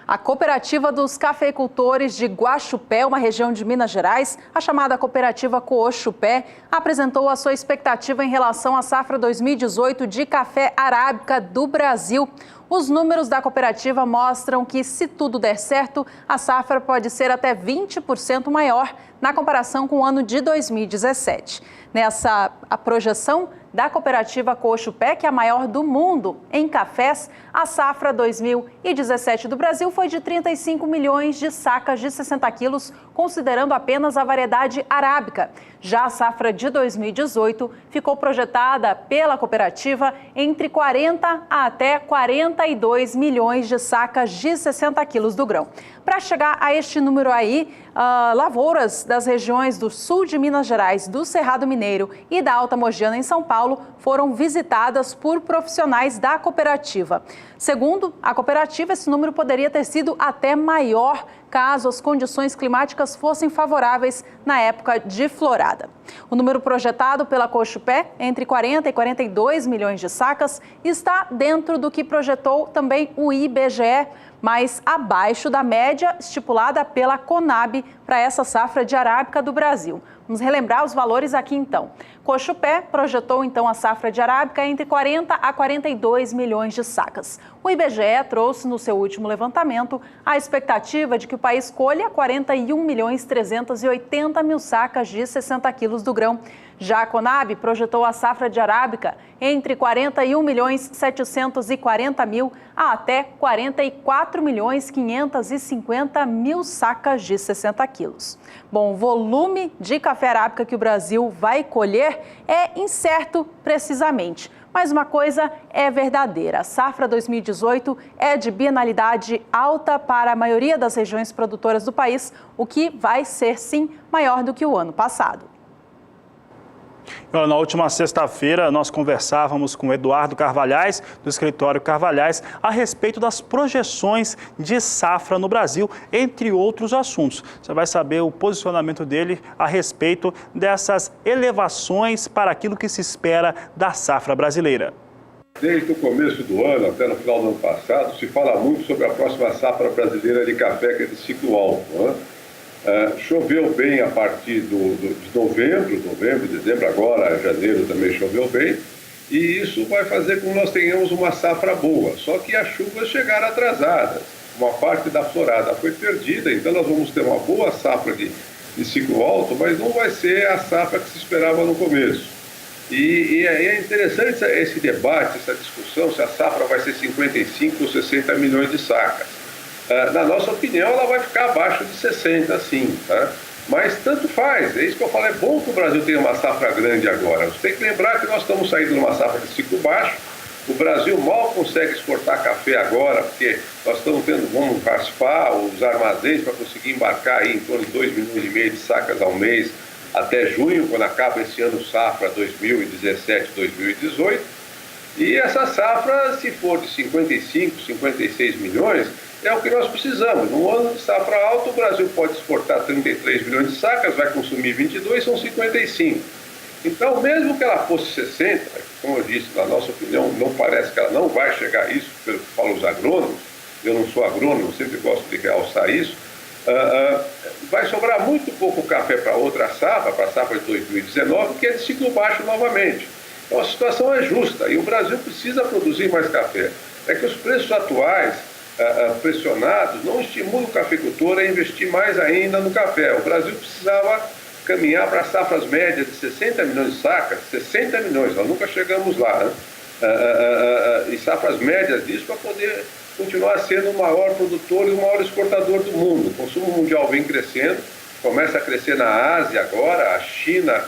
A Cooperativa dos Cafeicultores de Guaxupé, uma região de Minas Gerais, a chamada Cooperativa Cooxupé, apresentou a sua expectativa em relação à safra 2018 de café arábica do Brasil. Os números da cooperativa mostram que, se tudo der certo, a safra pode ser até 20% maior na comparação com o ano de 2017. Nessa projeção da cooperativa Cooxupé, que é a maior do mundo em cafés, a safra 2017 do Brasil foi de 35 milhões de sacas de 60 quilos, considerando apenas a variedade arábica. Já a safra de 2018 ficou projetada pela cooperativa entre 40 a até 42 milhões de sacas de 60 quilos do grão. Para chegar a este número aí, lavouras das regiões do sul de Minas Gerais, do Cerrado Mineiro e da Alta Mogiana em São Paulo foram visitadas por profissionais da cooperativa. Segundo a cooperativa, esse número poderia ter sido até maior caso as condições climáticas fossem favoráveis na época de florada. O número projetado pela Cochupé, entre 40 e 42 milhões de sacas, está dentro do que projetou também o IBGE, mas abaixo da média estipulada pela Conab para essa safra de arábica do Brasil. Vamos relembrar os valores aqui então. Cochupé projetou então a safra de arábica entre 40 a 42 milhões de sacas. O IBGE trouxe no seu último levantamento a expectativa de que o país colha 41 milhões 380 mil sacas de 60 quilos do grão. Já a Conab projetou a safra de arábica entre 41 milhões 740 mil a até 44 milhões 550 mil sacas de 60 quilos. Bom, o volume de café arábica que o Brasil vai colher é incerto precisamente. Mas uma coisa é verdadeira, a safra 2018 é de bienalidade alta para a maioria das regiões produtoras do país, o que vai ser, sim, maior do que o ano passado. Na última sexta-feira, nós conversávamos com o Eduardo Carvalhais, do escritório Carvalhais, a respeito das projeções de safra no Brasil, entre outros assuntos. Você vai saber o posicionamento dele a respeito dessas elevações para aquilo que se espera da safra brasileira. Desde o começo do ano até no final do ano passado, se fala muito sobre a próxima safra brasileira de café, que é de ciclo alto, né? Choveu bem a partir de novembro, dezembro, agora janeiro também choveu bem, e isso vai fazer com que nós tenhamos uma safra boa, só que as chuvas chegaram atrasadas, uma parte da florada foi perdida, então nós vamos ter uma boa safra de ciclo alto, mas não vai ser a safra que se esperava no começo. E é interessante esse debate, essa discussão, se a safra vai ser 55 ou 60 milhões de sacas. Na nossa opinião, ela vai ficar abaixo de 60, sim, tá? Mas tanto faz, é isso que eu falo, é bom que o Brasil tenha uma safra grande agora. Você tem que lembrar que nós estamos saindo de uma safra de ciclo baixo, o Brasil mal consegue exportar café agora, porque nós estamos vamos raspar os armazéns para conseguir embarcar aí em torno de 2,5 milhões de sacas ao mês até junho, quando acaba esse ano safra 2017-2018. E essa safra, se for de 55, 56 milhões, é o que nós precisamos. No ano de safra alta, o Brasil pode exportar 33 milhões de sacas, vai consumir 22, são 55. Então, mesmo que ela fosse 60, como eu disse, na nossa opinião, não parece que ela não vai chegar a isso, pelo que falam os agrônomos, eu não sou agrônomo, sempre gosto de realçar isso, vai sobrar muito pouco café para outra safra, para a safra de 2019, que é de ciclo baixo novamente. Então, a situação é justa e o Brasil precisa produzir mais café. É que os preços atuais pressionados não estimulam o cafeicultor a investir mais ainda no café. O Brasil precisava caminhar para safras médias de 60 milhões de sacas, 60 milhões, nós nunca chegamos lá, né? E safras médias disso para poder continuar sendo o maior produtor e o maior exportador do mundo. O consumo mundial vem crescendo, começa a crescer na Ásia agora, a China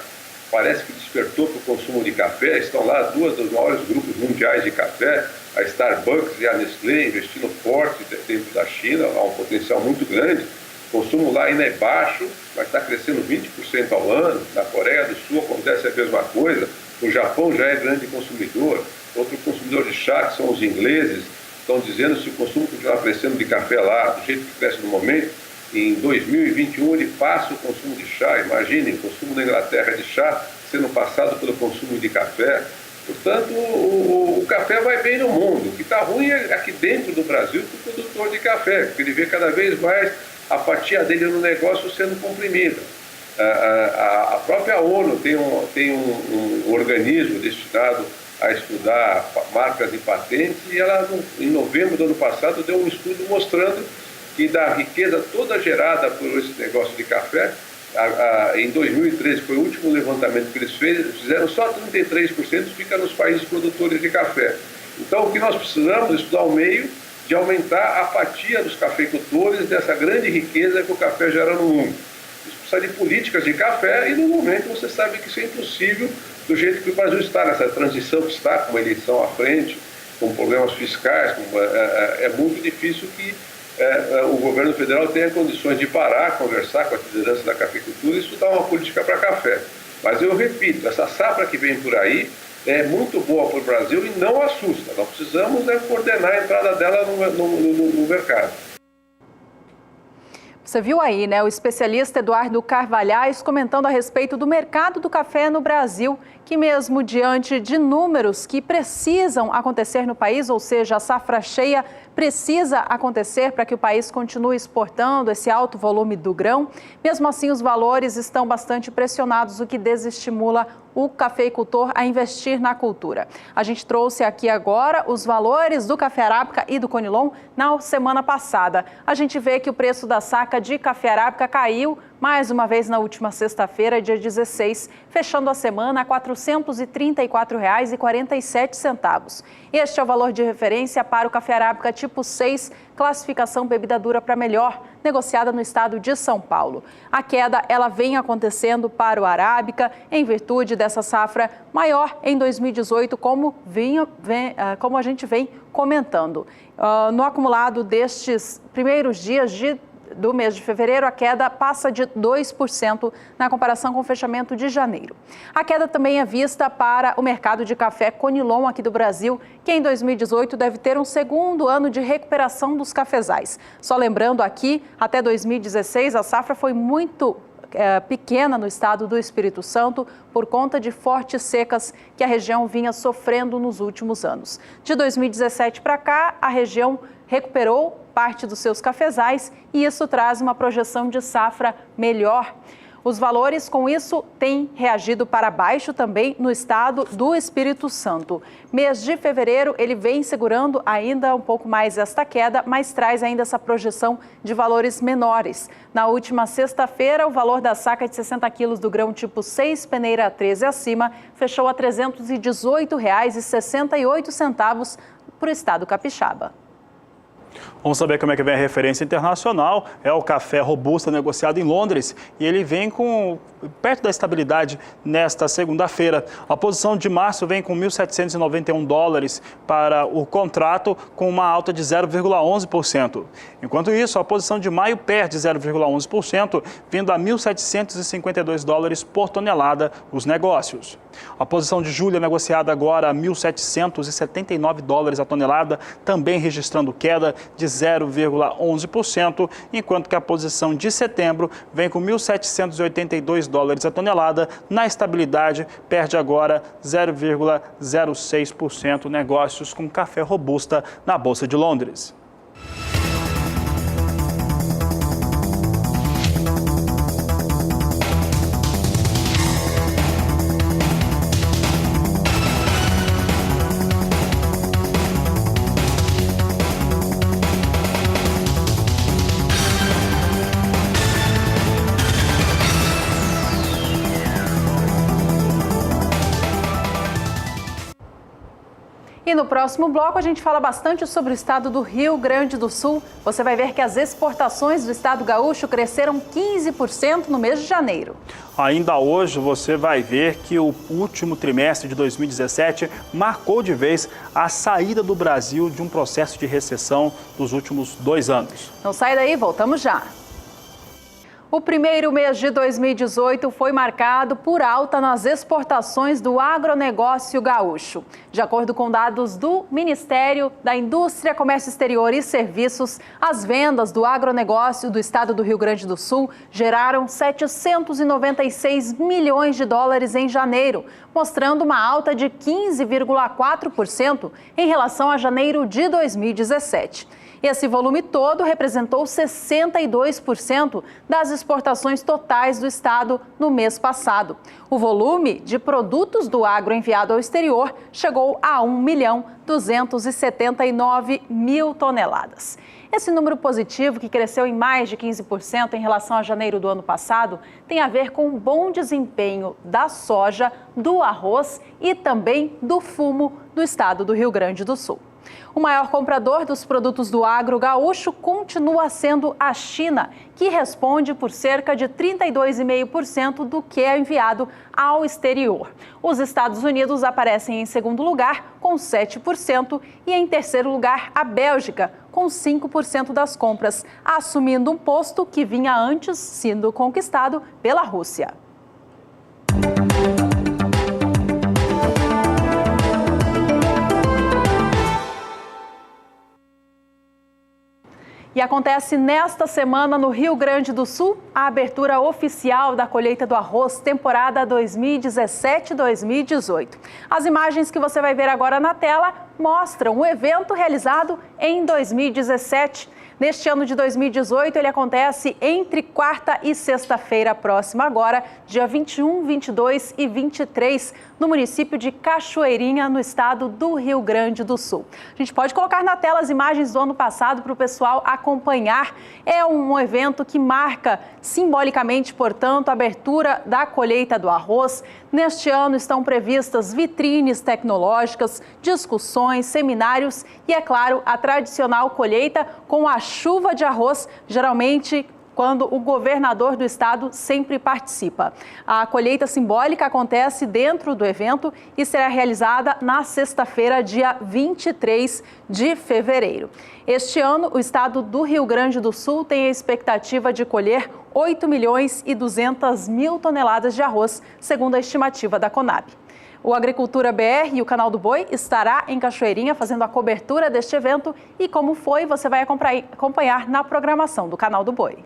parece que despertou para o consumo de café, estão lá duas dos maiores grupos mundiais de café, a Starbucks e a Nestlé investindo forte dentro da China, há um potencial muito grande. O consumo lá ainda é baixo, mas está crescendo 20% ao ano. Na Coreia do Sul acontece a mesma coisa. O Japão já é grande consumidor. Outro consumidor de chá, que são os ingleses, estão dizendo que se o consumo continuar crescendo de café lá, do jeito que cresce no momento, em 2021 ele passa o consumo de chá. Imaginem, o consumo na Inglaterra de chá sendo passado pelo consumo de café. Portanto, o café vai bem no mundo. O que está ruim é aqui dentro do Brasil para o produtor de café, porque ele vê cada vez mais a fatia dele no negócio sendo comprimida. A própria ONU tem um organismo destinado a estudar marcas e patentes, e ela, em novembro do ano passado, deu um estudo mostrando que da riqueza toda gerada por esse negócio de café, em 2013, foi o último levantamento que eles fizeram, só 33% fica nos países produtores de café. Então, o que nós precisamos é estudar o meio de aumentar a fatia dos cafeicultores dessa grande riqueza que o café gera no mundo. Isso precisa de políticas de café e, no momento, você sabe que isso é impossível do jeito que o Brasil está, nessa transição que está, com uma eleição à frente, com problemas fiscais, é muito difícil que o governo federal tenha condições de parar, conversar com a liderança da cafeicultura e estudar uma política para café. Mas eu repito, essa safra que vem por aí é muito boa para o Brasil e não assusta. Nós precisamos coordenar a entrada dela no mercado. Você viu aí, né, o especialista Eduardo Carvalhais comentando a respeito do mercado do café no Brasil, que mesmo diante de números que precisam acontecer no país, ou seja, a safra cheia precisa acontecer para que o país continue exportando esse alto volume do grão, mesmo assim os valores estão bastante pressionados, o que desestimula o cafeicultor a investir na cultura. A gente trouxe aqui agora os valores do café arábica e do conilon na semana passada. A gente vê que o preço da saca de café arábica caiu mais uma vez na última sexta-feira, dia 16, fechando a semana a R$ 434,47. Este é o valor de referência para o café arábica tipo 6, classificação bebida dura para melhor, negociada no estado de São Paulo. A queda ela vem acontecendo para o arábica em virtude dessa safra maior em 2018, como a gente vem comentando. No acumulado destes primeiros dias do mês de fevereiro, a queda passa de 2% na comparação com o fechamento de janeiro. A queda também é vista para o mercado de café conilon aqui do Brasil, que em 2018 deve ter um segundo ano de recuperação dos cafezais. Só lembrando aqui, até 2016 a safra foi muito pequena no estado do Espírito Santo por conta de fortes secas que a região vinha sofrendo nos últimos anos. De 2017 para cá, a região recuperou parte dos seus cafezais e isso traz uma projeção de safra melhor. Os valores, com isso, têm reagido para baixo também no estado do Espírito Santo. Mês de fevereiro, ele vem segurando ainda um pouco mais esta queda, mas traz ainda essa projeção de valores menores. Na última sexta-feira, o valor da saca de 60 quilos do grão tipo 6, peneira 13 acima, fechou a R$ 318,68 para o estado capixaba. Vamos saber como é que vem a referência internacional. É o café robusta negociado em Londres e ele vem perto da estabilidade nesta segunda-feira. A posição de março vem com $1.791 para o contrato, com uma alta de 0,11%. Enquanto isso, a posição de maio perde 0,11%, vindo a $1.752 por tonelada os negócios. A posição de julho é negociada agora a $1.779 a tonelada, também registrando queda de 0,11%, enquanto que a posição de setembro vem com $1.782 a tonelada. Na estabilidade, perde agora 0,06% negócios com café robusta na Bolsa de Londres. E no próximo bloco a gente fala bastante sobre o estado do Rio Grande do Sul. Você vai ver que as exportações do estado gaúcho cresceram 15% no mês de janeiro. Ainda hoje você vai ver que o último trimestre de 2017 marcou de vez a saída do Brasil de um processo de recessão dos últimos 2 anos. Não sai daí, voltamos já. O primeiro mês de 2018 foi marcado por alta nas exportações do agronegócio gaúcho. De acordo com dados do Ministério da Indústria, Comércio Exterior e Serviços, as vendas do agronegócio do estado do Rio Grande do Sul geraram $796 milhões em janeiro, mostrando uma alta de 15,4% em relação a janeiro de 2017. Esse volume todo representou 62% das exportações totais do estado no mês passado. O volume de produtos do agro enviado ao exterior chegou a 1.279.000 toneladas. Esse número positivo, que cresceu em mais de 15% em relação a janeiro do ano passado, tem a ver com o bom desempenho da soja, do arroz e também do fumo do estado do Rio Grande do Sul. O maior comprador dos produtos do agro gaúcho continua sendo a China, que responde por cerca de 32,5% do que é enviado ao exterior. Os Estados Unidos aparecem em segundo lugar, com 7%, e em terceiro lugar, a Bélgica, com 5% das compras, assumindo um posto que vinha antes sendo conquistado pela Rússia. E acontece nesta semana no Rio Grande do Sul a abertura oficial da colheita do arroz temporada 2017-2018. As imagens que você vai ver agora na tela mostram o evento realizado em 2017. Neste ano de 2018, ele acontece entre quarta e sexta-feira próxima agora, dia 21, 22 e 23, no município de Cachoeirinha, no estado do Rio Grande do Sul. A gente pode colocar na tela as imagens do ano passado para o pessoal acompanhar. É um evento que marca simbolicamente, portanto, a abertura da colheita do arroz. Neste ano estão previstas vitrines tecnológicas, discussões, seminários e, é claro, a tradicional colheita com a chuva de arroz, geralmente quando o governador do estado sempre participa. A colheita simbólica acontece dentro do evento e será realizada na sexta-feira, dia 23 de fevereiro. Este ano, o estado do Rio Grande do Sul tem a expectativa de colher 8.200.000 toneladas de arroz, segundo a estimativa da Conab. O Agricultura BR e o Canal do Boi estará em Cachoeirinha fazendo a cobertura deste evento e como foi, você vai acompanhar na programação do Canal do Boi.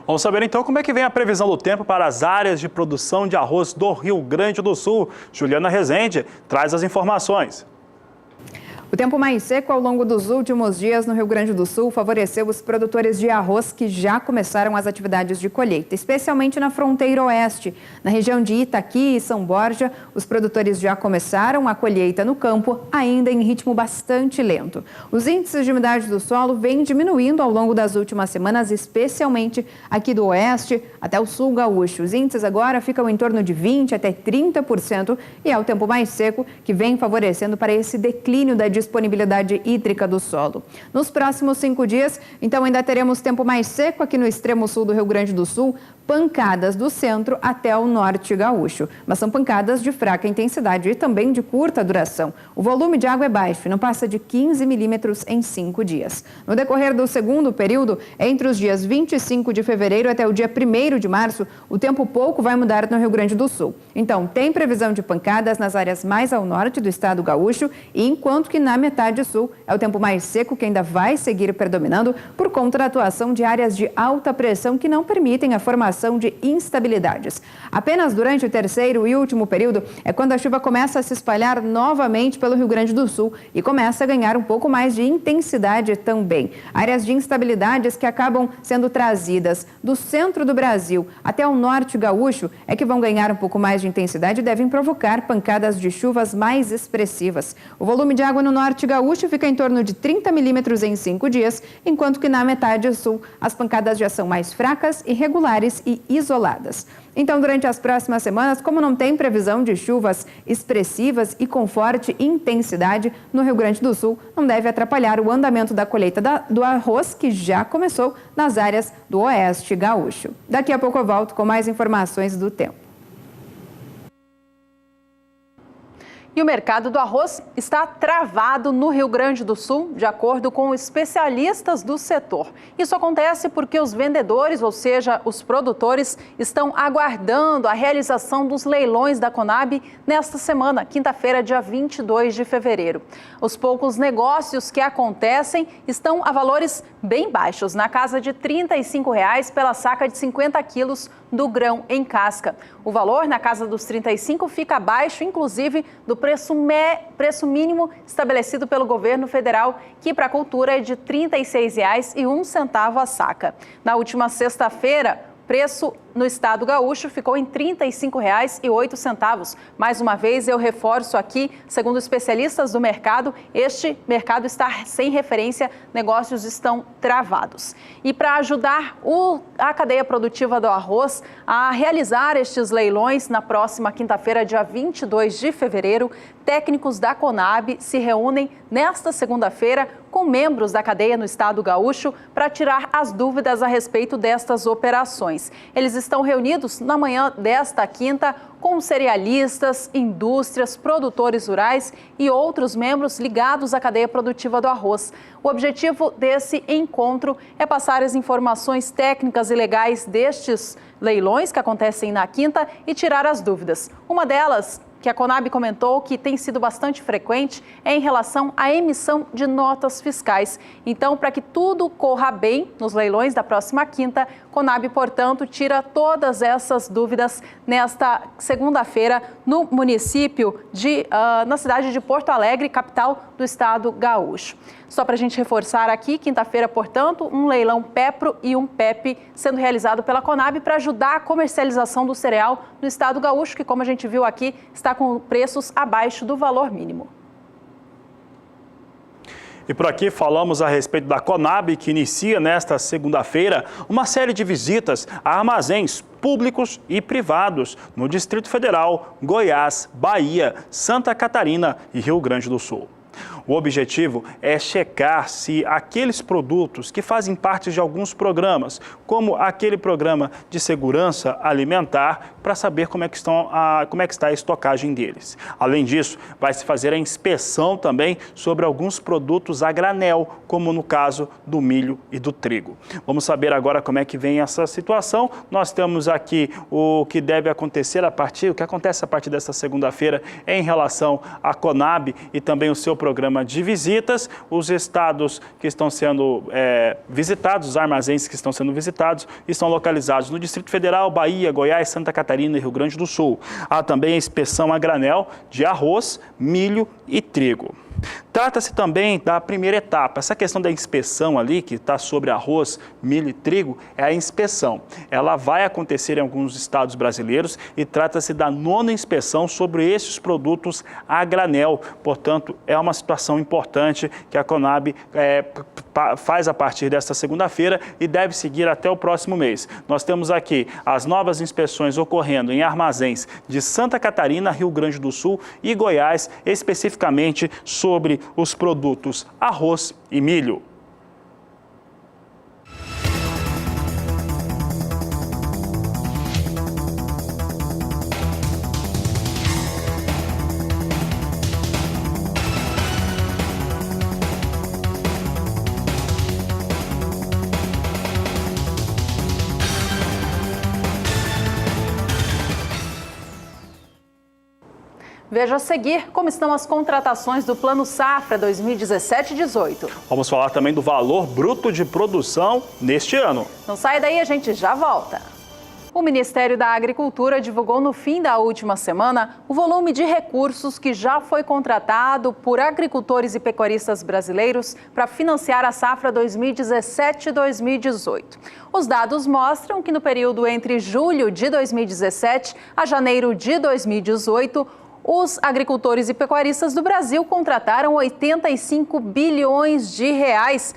Vamos saber então como é que vem a previsão do tempo para as áreas de produção de arroz do Rio Grande do Sul. Juliana Rezende traz as informações. O tempo mais seco ao longo dos últimos dias no Rio Grande do Sul favoreceu os produtores de arroz que já começaram as atividades de colheita, especialmente na fronteira oeste. Na região de Itaqui e São Borja, os produtores já começaram a colheita no campo, ainda em ritmo bastante lento. Os índices de umidade do solo vêm diminuindo ao longo das últimas semanas, especialmente aqui do oeste até o sul gaúcho. Os índices agora ficam em torno de 20% até 30% e é o tempo mais seco que vem favorecendo para esse declínio da disponibilidade hídrica do solo. Nos próximos 5 dias, então, ainda teremos tempo mais seco aqui no extremo sul do Rio Grande do Sul, pancadas do centro até o norte gaúcho. Mas são pancadas de fraca intensidade e também de curta duração. O volume de água é baixo e não passa de 15 milímetros em 5 dias. No decorrer do segundo período, entre os dias 25 de fevereiro até o dia 1º de março, o tempo pouco vai mudar no Rio Grande do Sul. Então, tem previsão de pancadas nas áreas mais ao norte do estado gaúcho, e enquanto que na metade sul é o tempo mais seco que ainda vai seguir predominando por conta da atuação de áreas de alta pressão que não permitem a formação de instabilidades. Apenas durante o terceiro e último período é quando a chuva começa a se espalhar novamente pelo Rio Grande do Sul e começa a ganhar um pouco mais de intensidade também. Áreas de instabilidades que acabam sendo trazidas do centro do Brasil até o norte gaúcho é que vão ganhar um pouco mais de intensidade e devem provocar pancadas de chuvas mais expressivas. O volume de água no norte gaúcho fica em torno de 30 milímetros em 5 dias, enquanto que na metade sul as pancadas já são mais fracas, irregulares e isoladas. Então, durante as próximas semanas, como não tem previsão de chuvas expressivas e com forte intensidade no Rio Grande do Sul, não deve atrapalhar o andamento da colheita do arroz, que já começou nas áreas do oeste gaúcho. Daqui a pouco eu volto com mais informações do tempo. E o mercado do arroz está travado no Rio Grande do Sul, de acordo com especialistas do setor. Isso acontece porque os vendedores, ou seja, os produtores, estão aguardando a realização dos leilões da Conab nesta semana, quinta-feira, dia 22 de fevereiro. Os poucos negócios que acontecem estão a valores bem baixos, na casa de R$ 35,00 pela saca de 50 quilos do grão em casca. O valor, na casa dos 35, fica abaixo, inclusive, do preço mínimo estabelecido pelo governo federal, que para a cultura é de R$ 36,01 a saca. Na última sexta-feira, preço no estado gaúcho ficou em R$ 35,08. Mais uma vez, eu reforço aqui, segundo especialistas do mercado, este mercado está sem referência, negócios estão travados. E para ajudar a cadeia produtiva do arroz a realizar estes leilões na próxima quinta-feira, dia 22 de fevereiro, técnicos da Conab se reúnem nesta segunda-feira com membros da cadeia no estado gaúcho para tirar as dúvidas a respeito destas operações. Eles estão reunidos na manhã desta quinta com cerealistas, indústrias, produtores rurais e outros membros ligados à cadeia produtiva do arroz. O objetivo desse encontro é passar as informações técnicas e legais destes leilões que acontecem na quinta e tirar as dúvidas. Uma delas que a Conab comentou que tem sido bastante frequente é em relação à emissão de notas fiscais. Então, para que tudo corra bem nos leilões da próxima quinta, Conab, portanto, tira todas essas dúvidas nesta segunda-feira no município na cidade de Porto Alegre, capital do estado gaúcho. Só para a gente reforçar aqui, quinta-feira, portanto, um leilão PEPRO e um PEP sendo realizado pela Conab para ajudar a comercialização do cereal no estado gaúcho, que, como a gente viu aqui, está com preços abaixo do valor mínimo. E por aqui falamos a respeito da Conab, que inicia nesta segunda-feira uma série de visitas a armazéns públicos e privados no Distrito Federal, Goiás, Bahia, Santa Catarina e Rio Grande do Sul. O objetivo é checar se aqueles produtos que fazem parte de alguns programas, como aquele programa de segurança alimentar, para saber como é que está a estocagem deles. Além disso, vai se fazer a inspeção também sobre alguns produtos a granel, como no caso do milho e do trigo. Vamos saber agora como é que vem essa situação. Nós temos aqui o que deve acontecer o que acontece a partir desta segunda-feira em relação à Conab e também o seu programa de visitas, os estados que estão sendo visitados, os armazéns que estão sendo visitados, estão localizados no Distrito Federal, Bahia, Goiás, Santa Catarina e Rio Grande do Sul. Há também a inspeção a granel de arroz, milho e trigo. Trata-se também da primeira etapa. Essa questão da inspeção ali, que está sobre arroz, milho e trigo, é a inspeção. Ela vai acontecer em alguns estados brasileiros e trata-se da 9ª inspeção sobre esses produtos a granel. Portanto, é uma situação importante que a Conab faz a partir desta segunda-feira e deve seguir até o próximo mês. Nós temos aqui as novas inspeções ocorrendo em armazéns de Santa Catarina, Rio Grande do Sul e Goiás, especificamente sobre os produtos arroz e milho. Veja a seguir como estão as contratações do Plano Safra 2017-18. Vamos falar também do valor bruto de produção neste ano. Não sai daí, a gente já volta. O Ministério da Agricultura divulgou no fim da última semana o volume de recursos que já foi contratado por agricultores e pecuaristas brasileiros para financiar a safra 2017-2018. Os dados mostram que no período entre julho de 2017 a janeiro de 2018, os agricultores e pecuaristas do Brasil contrataram 85 bilhões de reais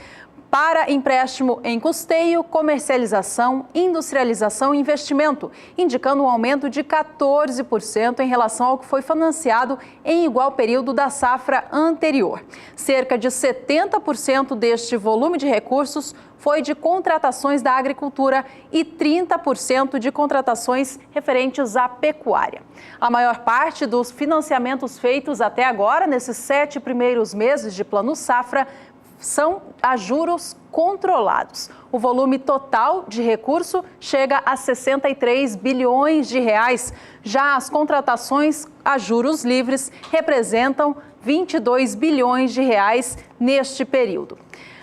para empréstimo em custeio, comercialização, industrialização e investimento, indicando um aumento de 14% em relação ao que foi financiado em igual período da safra anterior. Cerca de 70% deste volume de recursos foi de contratações da agricultura e 30% de contratações referentes à pecuária. A maior parte dos financiamentos feitos até agora, nesses 7 primeiros meses de Plano Safra, são a juros controlados. O volume total de recurso chega a 63 bilhões de reais. Já as contratações a juros livres representam 22 bilhões de reais neste período.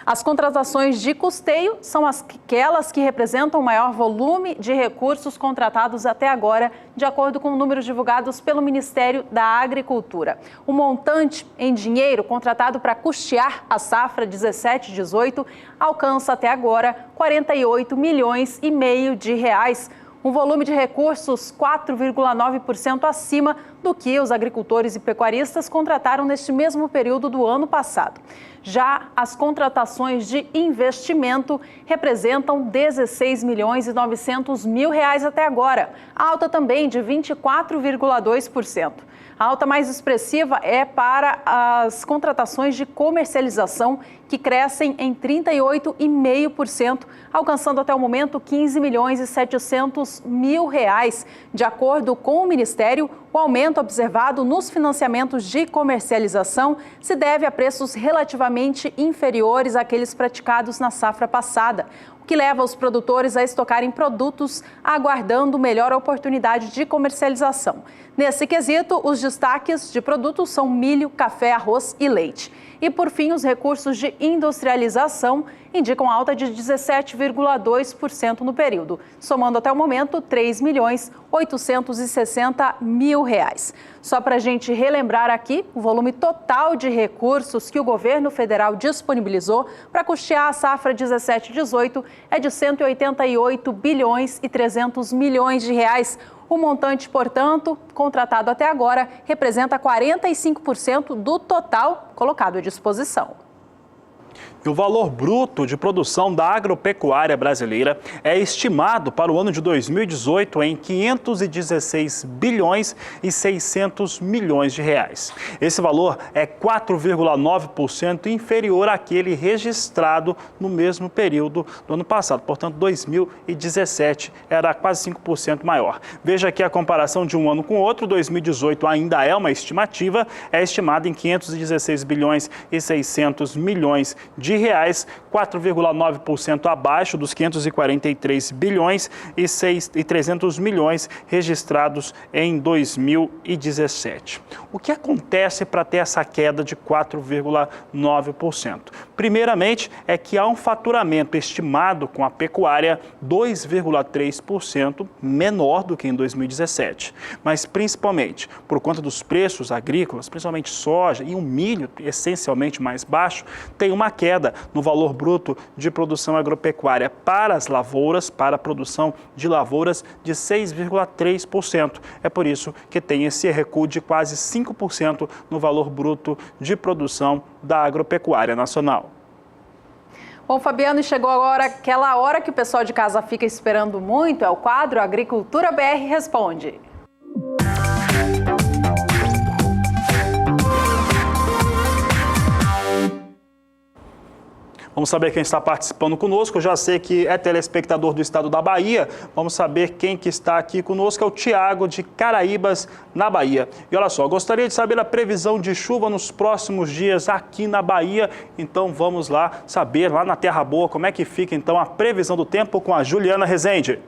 As contratações de custeio são aquelas que representam o maior volume de recursos contratados até agora, de acordo com números divulgados pelo Ministério da Agricultura. O montante em dinheiro contratado para custear a safra 17-18 alcança até agora 48 milhões e meio de reais. Um volume de recursos 4,9% acima do que os agricultores e pecuaristas contrataram neste mesmo período do ano passado. Já as contratações de investimento representam 16 milhões e 900 mil reais até agora, alta também de 24,2%. A alta mais expressiva é para as contratações de comercialização, que crescem em 38,5%, alcançando até o momento 15 milhões e 700 mil reais. De acordo com o Ministério, o aumento observado nos financiamentos de comercialização se deve a preços relativamente inferiores àqueles praticados na safra passada. O que leva os produtores a estocarem produtos aguardando melhor oportunidade de comercialização. Nesse quesito, os destaques de produtos são milho, café, arroz e leite. E, por fim, os recursos de industrialização indicam alta de 17,2% no período, somando até o momento R$ 3.860.000. Só para a gente relembrar aqui, o volume total de recursos que o governo federal disponibilizou para custear a safra 17/18 é de R$ 188,3 bilhões. O montante, portanto, contratado até agora, representa 45% do total colocado à disposição. E o valor bruto de produção da agropecuária brasileira é estimado para o ano de 2018 em 516 bilhões e 600 milhões de reais. Esse valor é 4,9% inferior àquele registrado no mesmo período do ano passado. Portanto, 2017 era quase 5% maior. Veja aqui a comparação de um ano com o outro. 2018 ainda é uma estimativa, é estimada em 516 bilhões e 600 milhões de reais, 4,9% abaixo dos 543 bilhões e 300 milhões registrados em 2017. O que acontece para ter essa queda de 4,9%? Primeiramente, é que há um faturamento estimado com a pecuária 2,3% menor do que em 2017. Mas principalmente por conta dos preços agrícolas, principalmente soja e o milho, essencialmente mais baixo, tem uma queda no valor bruto de produção agropecuária para as lavouras, para a produção de lavouras, de 6,3%. É por isso que tem esse recuo de quase 5% no valor bruto de produção da agropecuária nacional. Bom, Fabiano, chegou agora aquela hora que o pessoal de casa fica esperando muito, é o quadro Agricultura BR Responde. Vamos saber quem está participando conosco. Eu já sei que é telespectador do estado da Bahia. Vamos saber quem que está aqui conosco. É o Tiago, de Caraíbas, na Bahia. E olha só, gostaria de saber a previsão de chuva nos próximos dias aqui na Bahia. Então vamos lá saber, lá na Terra Boa, como é que fica então a previsão do tempo com a Juliana Rezende.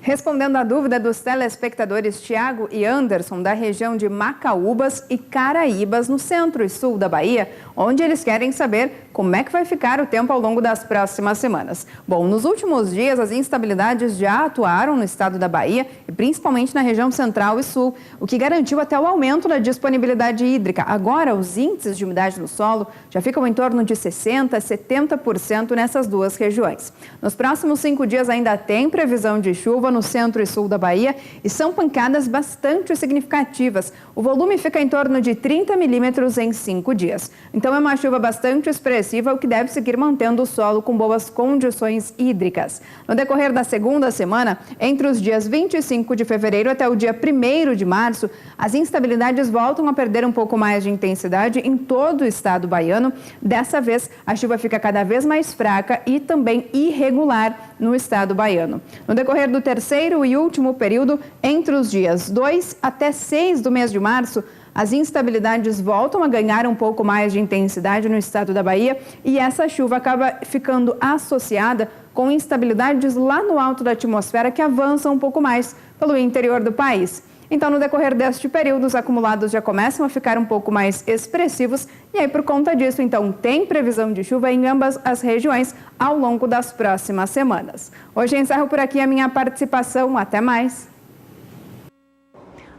Respondendo à dúvida dos telespectadores Tiago e Anderson, da região de Macaúbas e Caraíbas, no centro e sul da Bahia, onde eles querem saber como é que vai ficar o tempo ao longo das próximas semanas. Bom, nos últimos dias, as instabilidades já atuaram no estado da Bahia e principalmente na região central e sul, o que garantiu até o aumento da disponibilidade hídrica. Agora, os índices de umidade no solo já ficam em torno de 60% a 70% nessas duas regiões. Nos próximos 5 dias ainda tem previsão de chuva no centro e sul da Bahia e são pancadas bastante significativas. O volume fica em torno de 30 milímetros em 5 dias. Então é uma chuva bastante expressiva, o que deve seguir mantendo o solo com boas condições hídricas. No decorrer da segunda semana, entre os dias 25 de fevereiro até o dia 1º de março, as instabilidades voltam a perder um pouco mais de intensidade em todo o estado baiano. Dessa vez, a chuva fica cada vez mais fraca e também irregular no estado baiano. No decorrer do terceiro e último período, entre os dias 2 até 6 do mês de março, as instabilidades voltam a ganhar um pouco mais de intensidade no estado da Bahia e essa chuva acaba ficando associada com instabilidades lá no alto da atmosfera que avançam um pouco mais pelo interior do país. Então, no decorrer deste período, os acumulados já começam a ficar um pouco mais expressivos e aí, por conta disso, então, tem previsão de chuva em ambas as regiões ao longo das próximas semanas. Hoje encerro por aqui a minha participação. Até mais!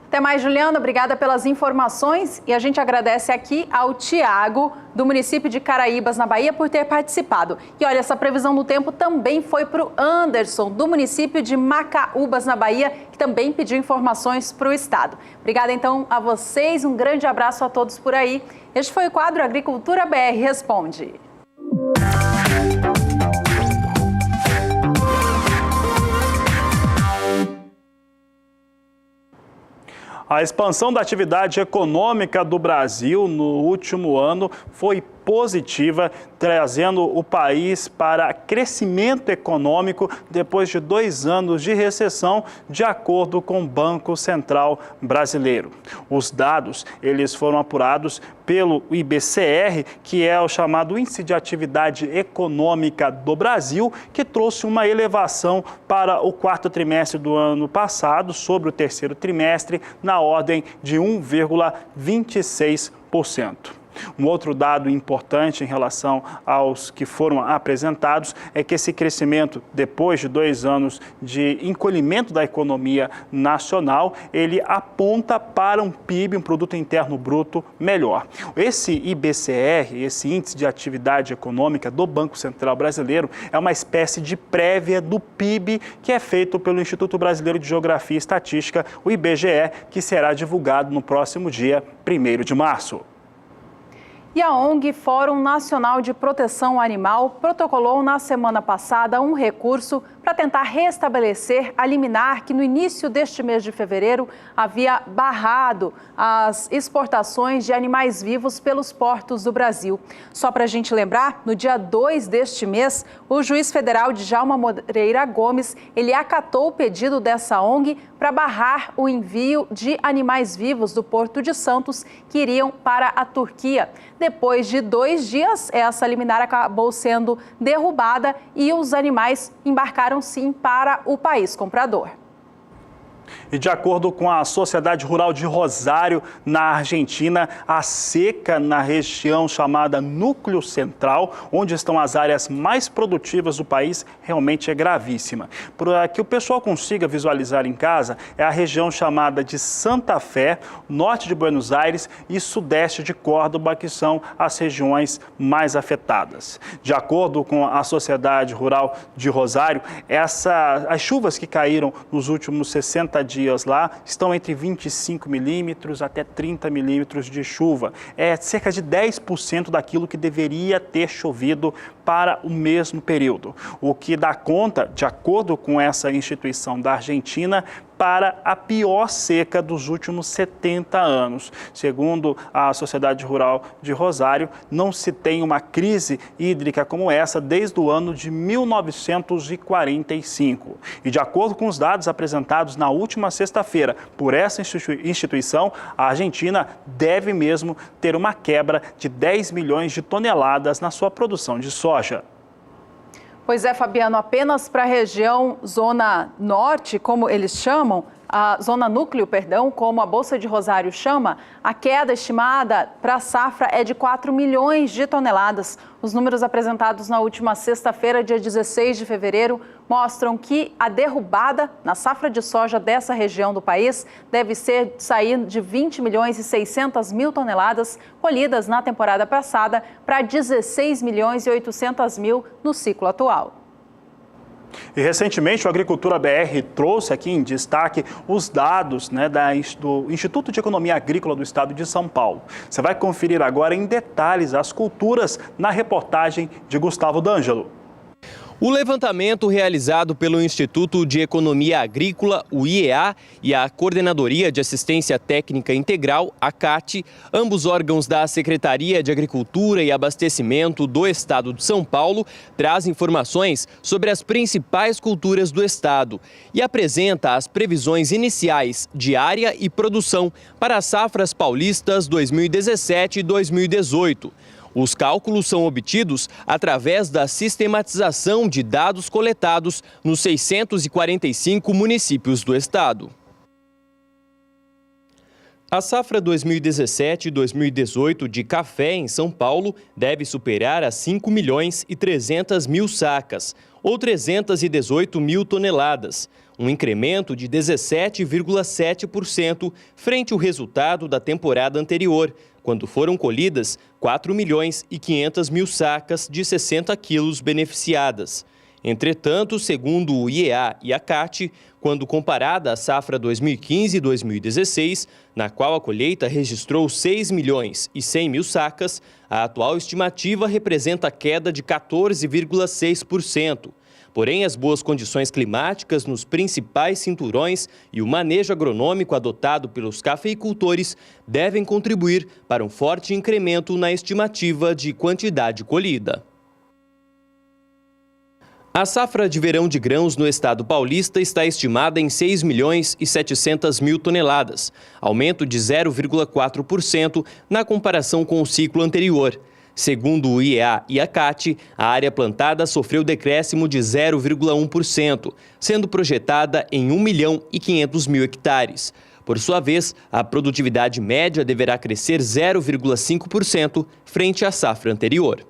Até mais, Juliana. Obrigada pelas informações e a gente agradece aqui ao Tiago, do município de Caraíbas, na Bahia, por ter participado. E olha, essa previsão do tempo também foi para o Anderson, do município de Macaúbas, na Bahia, que também pediu informações para o estado. Obrigada, então, a vocês. Um grande abraço a todos por aí. Este foi o quadro Agricultura BR Responde. A expansão da atividade econômica do Brasil no último ano foi positiva, trazendo o país para crescimento econômico depois de 2 anos de recessão, de acordo com o Banco Central Brasileiro. Os dados, eles foram apurados pelo IBCR, que é o chamado Índice de Atividade Econômica do Brasil, que trouxe uma elevação para o 4º trimestre do ano passado sobre o 3º trimestre, na ordem de 1,26%. Um outro dado importante em relação aos que foram apresentados é que esse crescimento, depois de 2 anos de encolhimento da economia nacional, ele aponta para um PIB, um Produto Interno Bruto, melhor. Esse IBCR, esse Índice de Atividade Econômica do Banco Central Brasileiro, é uma espécie de prévia do PIB que é feito pelo Instituto Brasileiro de Geografia e Estatística, o IBGE, que será divulgado no próximo dia 1º de março. E a ONG Fórum Nacional de Proteção Animal protocolou na semana passada um recurso para tentar restabelecer a liminar que no início deste mês de fevereiro havia barrado as exportações de animais vivos pelos portos do Brasil. Só para a gente lembrar, no dia 2 deste mês, o juiz federal Djalma Moreira Gomes, ele acatou o pedido dessa ONG para barrar o envio de animais vivos do Porto de Santos que iriam para a Turquia. Depois de 2 dias, essa liminar acabou sendo derrubada e os animais embarcaram sim para o país comprador. E de acordo com a Sociedade Rural de Rosário, na Argentina, a seca na região chamada Núcleo Central, onde estão as áreas mais produtivas do país, realmente é gravíssima. Para que o pessoal consiga visualizar em casa, é a região chamada de Santa Fé, norte de Buenos Aires e sudeste de Córdoba, que são as regiões mais afetadas. De acordo com a Sociedade Rural de Rosário, as chuvas que caíram nos últimos 60 dias lá estão entre 25 milímetros até 30 milímetros de chuva. É cerca de 10% daquilo que deveria ter chovido para o mesmo período. O que dá conta, de acordo com essa instituição da Argentina, para a pior seca dos últimos 70 anos. Segundo a Sociedade Rural de Rosário, não se tem uma crise hídrica como essa desde o ano de 1945. E de acordo com os dados apresentados na última sexta-feira por essa instituição, a Argentina deve mesmo ter uma quebra de 10 milhões de toneladas na sua produção de soja. Pois é, Fabiano, apenas para a região Zona Norte, como eles chamam, a Zona Núcleo, perdão, como a Bolsa de Rosário chama, a queda estimada para a safra é de 4 milhões de toneladas. Os números apresentados na última sexta-feira, dia 16 de fevereiro, mostram que a derrubada na safra de soja dessa região do país deve sair de 20 milhões e 600 mil toneladas colhidas na temporada passada para 16 milhões e 800 mil no ciclo atual. E recentemente o Agricultura BR trouxe aqui em destaque os dados do Instituto de Economia Agrícola do Estado de São Paulo. Você vai conferir agora em detalhes as culturas na reportagem de Gustavo D'Angelo. O levantamento realizado pelo Instituto de Economia Agrícola, o IEA, e a Coordenadoria de Assistência Técnica Integral, a CAT, ambos órgãos da Secretaria de Agricultura e Abastecimento do Estado de São Paulo, traz informações sobre as principais culturas do estado e apresenta as previsões iniciais de área e produção para as safras paulistas 2017 e 2018. Os cálculos são obtidos através da sistematização de dados coletados nos 645 municípios do estado. A safra 2017 e 2018 de café em São Paulo deve superar as 5 milhões e 300 mil sacas, ou 318 mil toneladas, um incremento de 17,7% frente ao resultado da temporada anterior, quando foram colhidas 4 milhões e 500 mil sacas de 60 quilos beneficiadas. Entretanto, segundo o IEA e a CAT, quando comparada à safra 2015 e 2016, na qual a colheita registrou 6 milhões e 100 mil sacas, a atual estimativa representa queda de 14,6%. Porém, as boas condições climáticas nos principais cinturões e o manejo agronômico adotado pelos cafeicultores devem contribuir para um forte incremento na estimativa de quantidade colhida. A safra de verão de grãos no estado paulista está estimada em 6.700.000 toneladas, aumento de 0,4% na comparação com o ciclo anterior. Segundo o IEA e a CAT, a área plantada sofreu decréscimo de 0,1%, sendo projetada em 1.500.000 hectares. Por sua vez, a produtividade média deverá crescer 0,5% frente à safra anterior.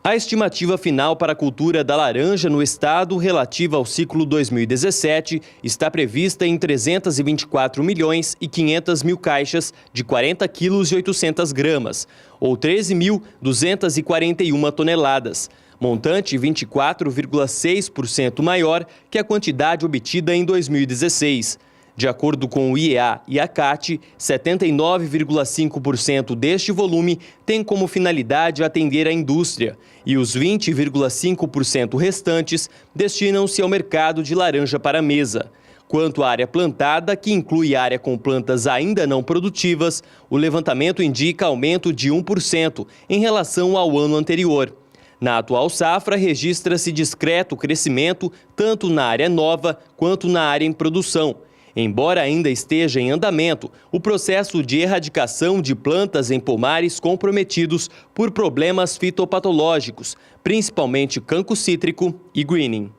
A estimativa final para a cultura da laranja no estado, relativa ao ciclo 2017, está prevista em 324.500.000 caixas de 40 quilos e 800 gramas, ou 13.241 toneladas, montante 24,6% maior que a quantidade obtida em 2016. De acordo com o IEA e a CAT, 79,5% deste volume tem como finalidade atender a indústria e os 20,5% restantes destinam-se ao mercado de laranja para mesa. Quanto à área plantada, que inclui área com plantas ainda não produtivas, o levantamento indica aumento de 1% em relação ao ano anterior. Na atual safra, registra-se discreto crescimento tanto na área nova quanto na área em produção. Embora ainda esteja em andamento o processo de erradicação de plantas em pomares comprometidos por problemas fitopatológicos, principalmente cancro cítrico e greening.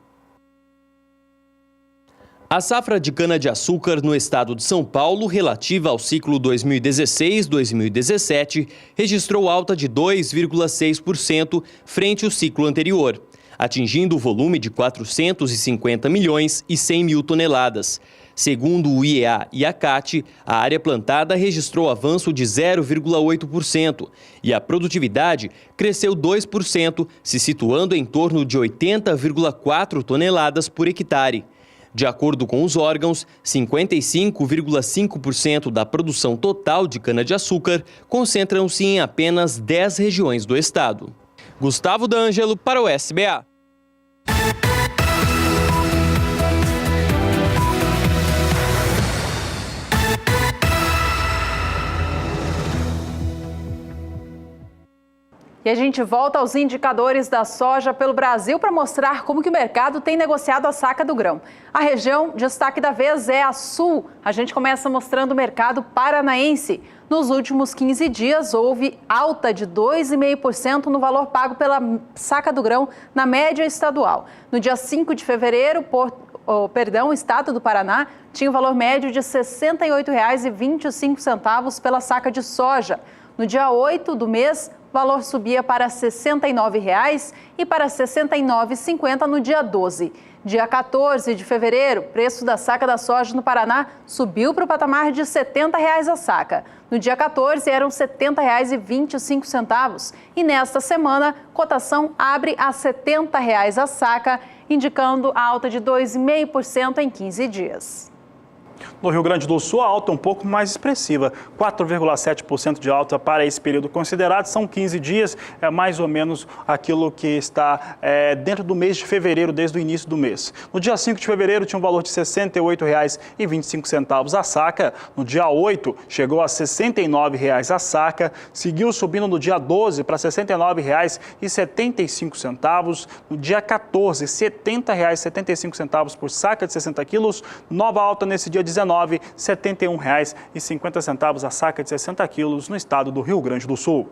A safra de cana-de-açúcar no estado de São Paulo, relativa ao ciclo 2016-2017, registrou alta de 2,6% frente ao ciclo anterior, atingindo o volume de 450.100.000 toneladas. Segundo o IEA e a CAT, a área plantada registrou avanço de 0,8% e a produtividade cresceu 2%, se situando em torno de 80,4 toneladas por hectare. De acordo com os órgãos, 55,5% da produção total de cana-de-açúcar concentram-se em apenas 10 regiões do estado. Gustavo D'Angelo para o SBA. E a gente volta aos indicadores da soja pelo Brasil para mostrar como que o mercado tem negociado a saca do grão. A região destaque da vez é a Sul. A gente começa mostrando o mercado paranaense. Nos últimos 15 dias, houve alta de 2,5% no valor pago pela saca do grão na média estadual. No dia 5 de fevereiro, o estado do Paraná tinha o valor médio de R$ 68,25 pela saca de soja. No dia 8 do mês, o valor subia para R$ 69,00 e para R$ 69,50 no dia 12. Dia 14 de fevereiro, o preço da saca da soja no Paraná subiu para o patamar de R$ 70,00 a saca. No dia 14, eram R$ 70,25. E nesta semana, cotação abre a R$ 70,00 a saca, indicando a alta de 2,5% em 15 dias. No Rio Grande do Sul, a alta é um pouco mais expressiva, 4,7% de alta para esse período considerado. São 15 dias, é mais ou menos aquilo que está dentro do mês de fevereiro, desde o início do mês. No dia 5 de fevereiro, tinha um valor de R$ 68,25 a saca. No dia 8, chegou a R$ 69,00 a saca. Seguiu subindo no dia 12 para R$ 69,75. No dia 14, R$ 70,75 por saca de 60 quilos. Nova alta nesse dia 19, R$ 71,50 a saca de 60 quilos no estado do Rio Grande do Sul.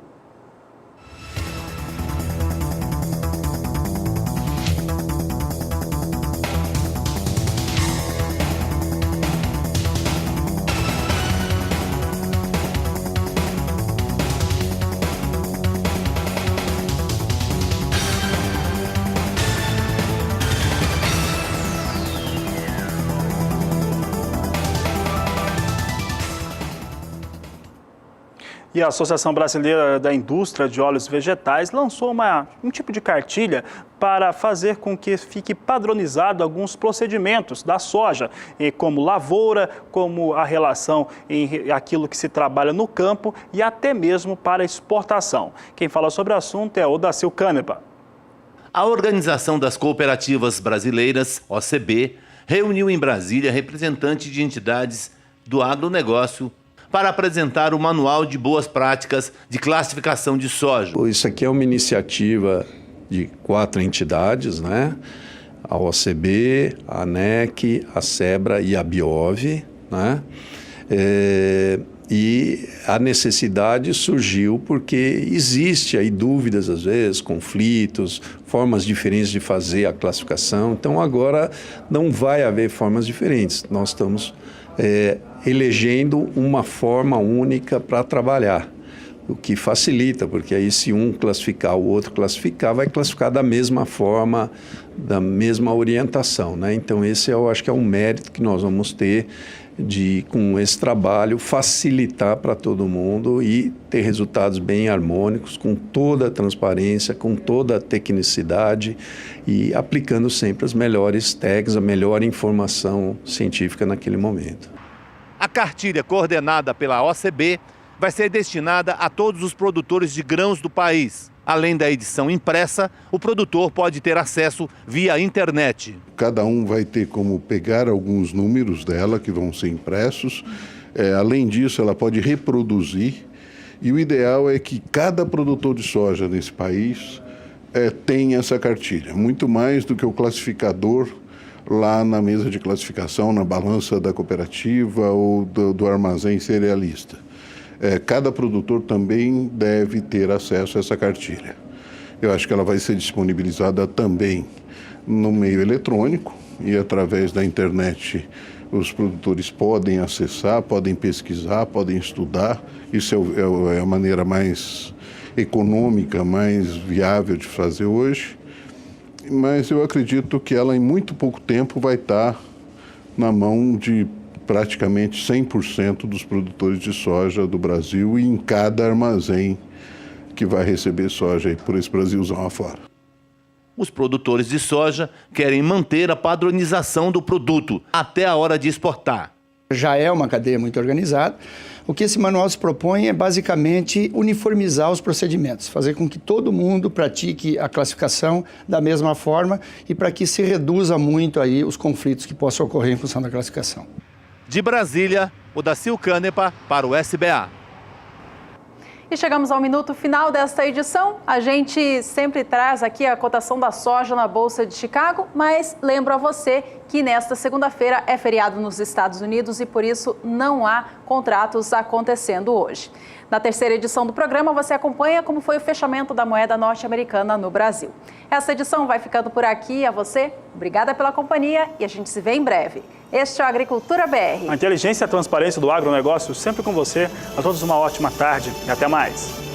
E a Associação Brasileira da Indústria de Óleos Vegetais lançou um tipo de cartilha para fazer com que fique padronizado alguns procedimentos da soja, como lavoura, como a relação em aquilo que se trabalha no campo e até mesmo para exportação. Quem fala sobre o assunto é Odacil Canepa. A Organização das Cooperativas Brasileiras, OCB, reuniu em Brasília representantes de entidades do agronegócio para apresentar o Manual de Boas Práticas de Classificação de Soja. Isso aqui é uma iniciativa de 4 entidades, né? A OCB, a ANEC, a SEBRA e a BIOV, né? E a necessidade surgiu porque existe aí dúvidas às vezes, conflitos, formas diferentes de fazer a classificação. Então agora não vai haver formas diferentes. Nós estamos elegendo uma forma única para trabalhar, o que facilita, porque aí se um classificar, o outro classificar, vai classificar da mesma forma, da mesma orientação, né? Então esse eu acho que é um mérito que nós vamos ter de, com esse trabalho, facilitar para todo mundo e ter resultados bem harmônicos, com toda a transparência, com toda a tecnicidade e aplicando sempre as melhores tags, a melhor informação científica naquele momento. A cartilha coordenada pela OCB vai ser destinada a todos os produtores de grãos do país. Além da edição impressa, o produtor pode ter acesso via internet. Cada um vai ter como pegar alguns números dela que vão ser impressos. Além disso, ela pode reproduzir. E o ideal é que cada produtor de soja nesse país tenha essa cartilha. Muito mais do que o classificador lá na mesa de classificação, na balança da cooperativa ou do armazém cerealista. Cada produtor também deve ter acesso a essa cartilha. Eu acho que ela vai ser disponibilizada também no meio eletrônico e através da internet os produtores podem acessar, podem pesquisar, podem estudar. Isso é a maneira mais econômica, mais viável de fazer hoje. Mas eu acredito que ela em muito pouco tempo vai estar na mão de praticamente 100% dos produtores de soja do Brasil e em cada armazém que vai receber soja aí por esse Brasilzão afora. Os produtores de soja querem manter a padronização do produto até a hora de exportar. Já é uma cadeia muito organizada. O que esse manual se propõe é basicamente uniformizar os procedimentos, fazer com que todo mundo pratique a classificação da mesma forma e para que se reduza muito aí os conflitos que possam ocorrer em função da classificação. De Brasília, Odacil Canepa para o SBA. E chegamos ao minuto final desta edição. A gente sempre traz aqui a cotação da soja na Bolsa de Chicago, mas lembro a você que nesta segunda-feira é feriado nos Estados Unidos e por isso não há contratos acontecendo hoje. Na terceira edição do programa, você acompanha como foi o fechamento da moeda norte-americana no Brasil. Essa edição vai ficando por aqui. A você, obrigada pela companhia e a gente se vê em breve. Este é o Agricultura BR. A inteligência e a transparência do agronegócio sempre com você. A todos uma ótima tarde e até mais.